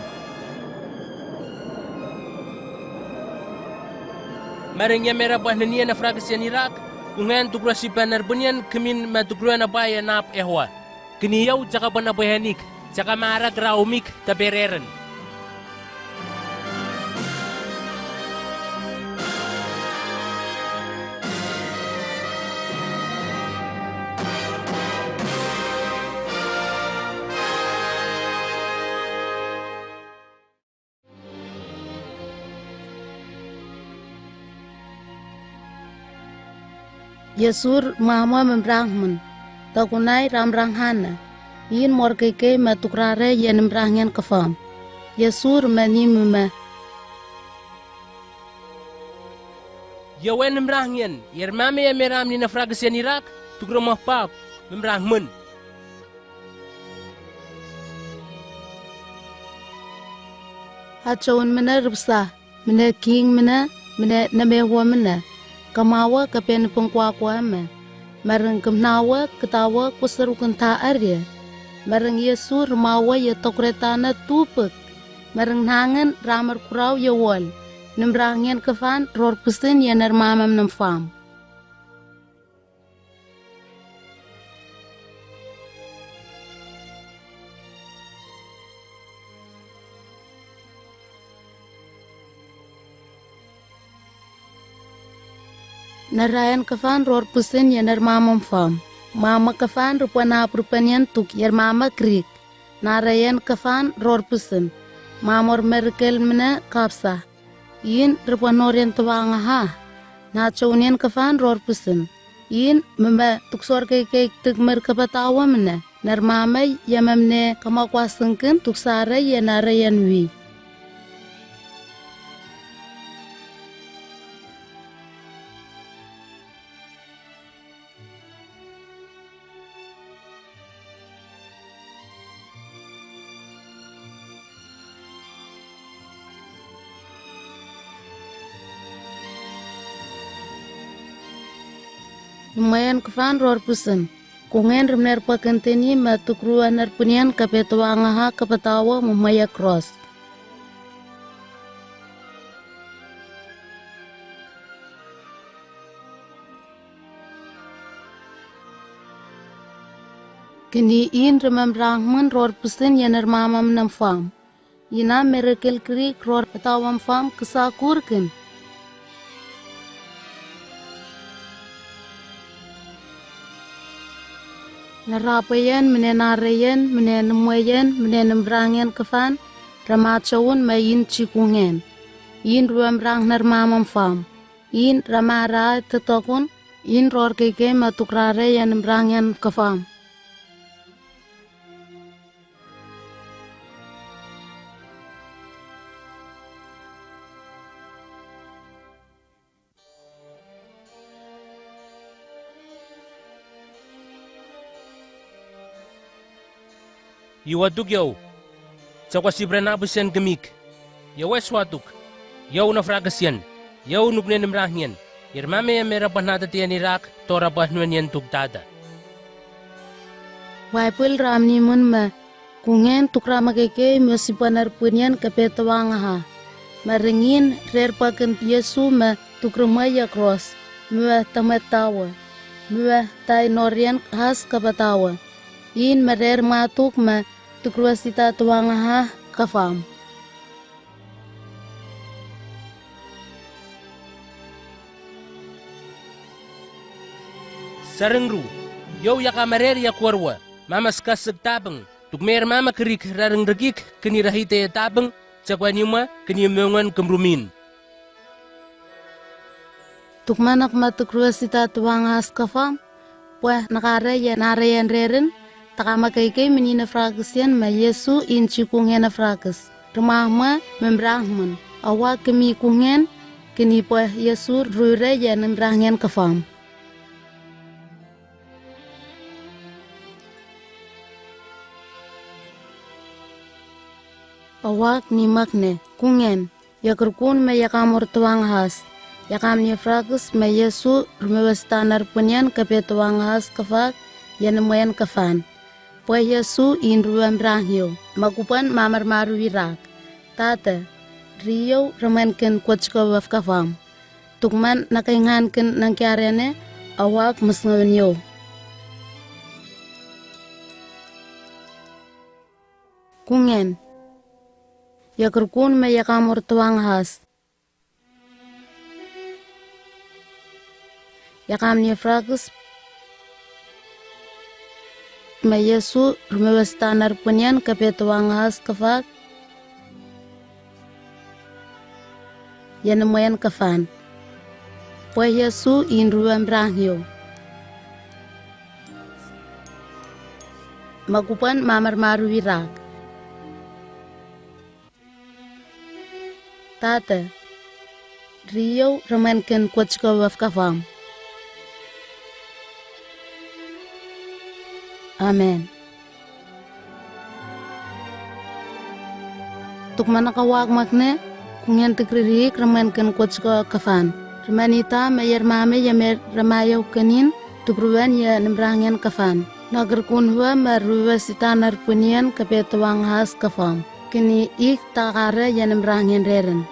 Maring ya merah bah nania na fragasian Iraq, kungen tukra si panarbunyan kemin matukruan abaya nap ehwa. Kini yaw tsaka panabayanik, tsaka marag raumik tabereren. Yesur mama membrangmen, takunai ramranghana, yin mor keke matukrare yen membrangyan kefam. Yesur mani mema. Yawen membrangyan, yer mame ya meram ni nafragasian Iraq, tukromah pap membrangmen. Hachon mena rupsa, mena king mena namehwa mena. Kamawa kapen pengkwa-kwa me. Marang kemnawa ketawa kuseru kenta arya. Marang Yesu remawa ya tokretana tupek. Marang nangan ramar kurau ya wal. Nembrangyan kefan ror pesen ya narmamam nemfam. Narayan kefan ror pusen ya narmamam fam. Mama kefan rupana perupanyan tuk ya mama krik. Narayan kefan ror pusen. Mamor merkel mena kapsa. Yin rupanorian tuwang ha. Nachonian kefan ror pusen. Yin memba tuksor keke tuk merkapatawa mena. Narmama ya memne kamakwasengken tuksara ya narayan wi. Lumayan kefan ror pusen. Kungen remner pakenteni matukruan narpunian kapetwa ngaha kapetawa mumaya cross. Kini in remembrangmen ror pusin yaner mamam nam fam. Ina miracle kri ror patawam fam kesakurkin. Narapayan, menenarayan, menenemuayan, menenembrangyan kefan, ramachawun mayin cikungen. In ruamrang narmamam fam. In ramara tetokun, in ror keke matukrare yan nembrangyan kefam. Iwaduk yaw, cakwa si Brenabus yan gemik, yaw eswatuk, yaw na fragas yan, yaw nugnen mrahyan, irmame ya merabah natatiyan Irak, torabah nuan yan tugtada. Waipul ramni mun ma, kungen tukra makeke musipanar punyan kapetawang ha. Maringin rerpakan Yesu ma tukrumaya cross, mua tamatawa, mua tay norian has kapatawa. In marer matuk ma tukruasita tuwang ha kafam. Sarengru, yaw yaka marer yakwarwa, mamas kasag tabang, tukmer mama kerik rareng regik kenirahite tabang, cakwa nyuma kenyemengan kemrumin. Tukmanak ma tukruasita tuwang has kafam, puah nakare ya narayan reren, takama kaikai menina fragus yan ma Yesu in cikungen fragus. Rumah ma membrahman. Awa kemi kungen kini puah Yesu rure ya nembrahyan kafam. Awak ni makne kungen yakurkun ma yakamur tuang has. Yakam ni fragus ma Yesu rumewestanar punyan kape tuang has kafak ya nemoyan kafan. Pua Yesu in ruam rahyo, makupan mamar maru Irak. Tata, Rio remenken kuatsko waf kafam. Tukman nakainganken nang kiarene, awak mesngawen yo. Kungen, yakurkun me yakamur tuang has. Yakam ni fragus ma Yesu rumewestanar punyan kapetuang has kafak yanemoyan kafan. Pua Yesu in ruam rahyo, makupan mamar maru Irak. Tata, Rio remenken kuatsko waf kafam. Amen. Tukman nakawag makne, kungen tikririk remenken kuatsko kafan. Remanita mayer mame yamer ramayaw kanin, tukruan ya nembrangyan kafan. Nagarkun huwa maruwa sitanar punyan kapetawang has kafam. Kini ik takara ya nembrangyan reren.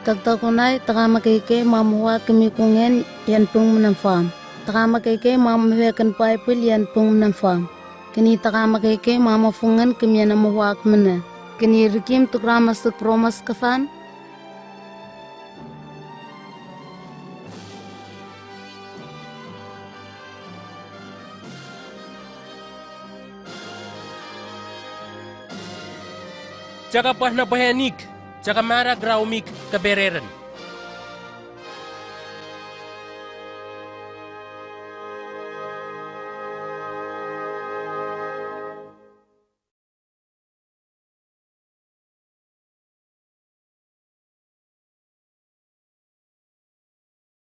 Tagtakunay takama keke mamuwa kemikungen yan pung menamfam. Takama keke mamuwekan paipul yan pung menamfam. Kini takama keke mamafungan kemyan mamuwak mena. Kini rikim tukrama suk promas kafan. Caka pah na bahanik, caka mara graumik kabereran.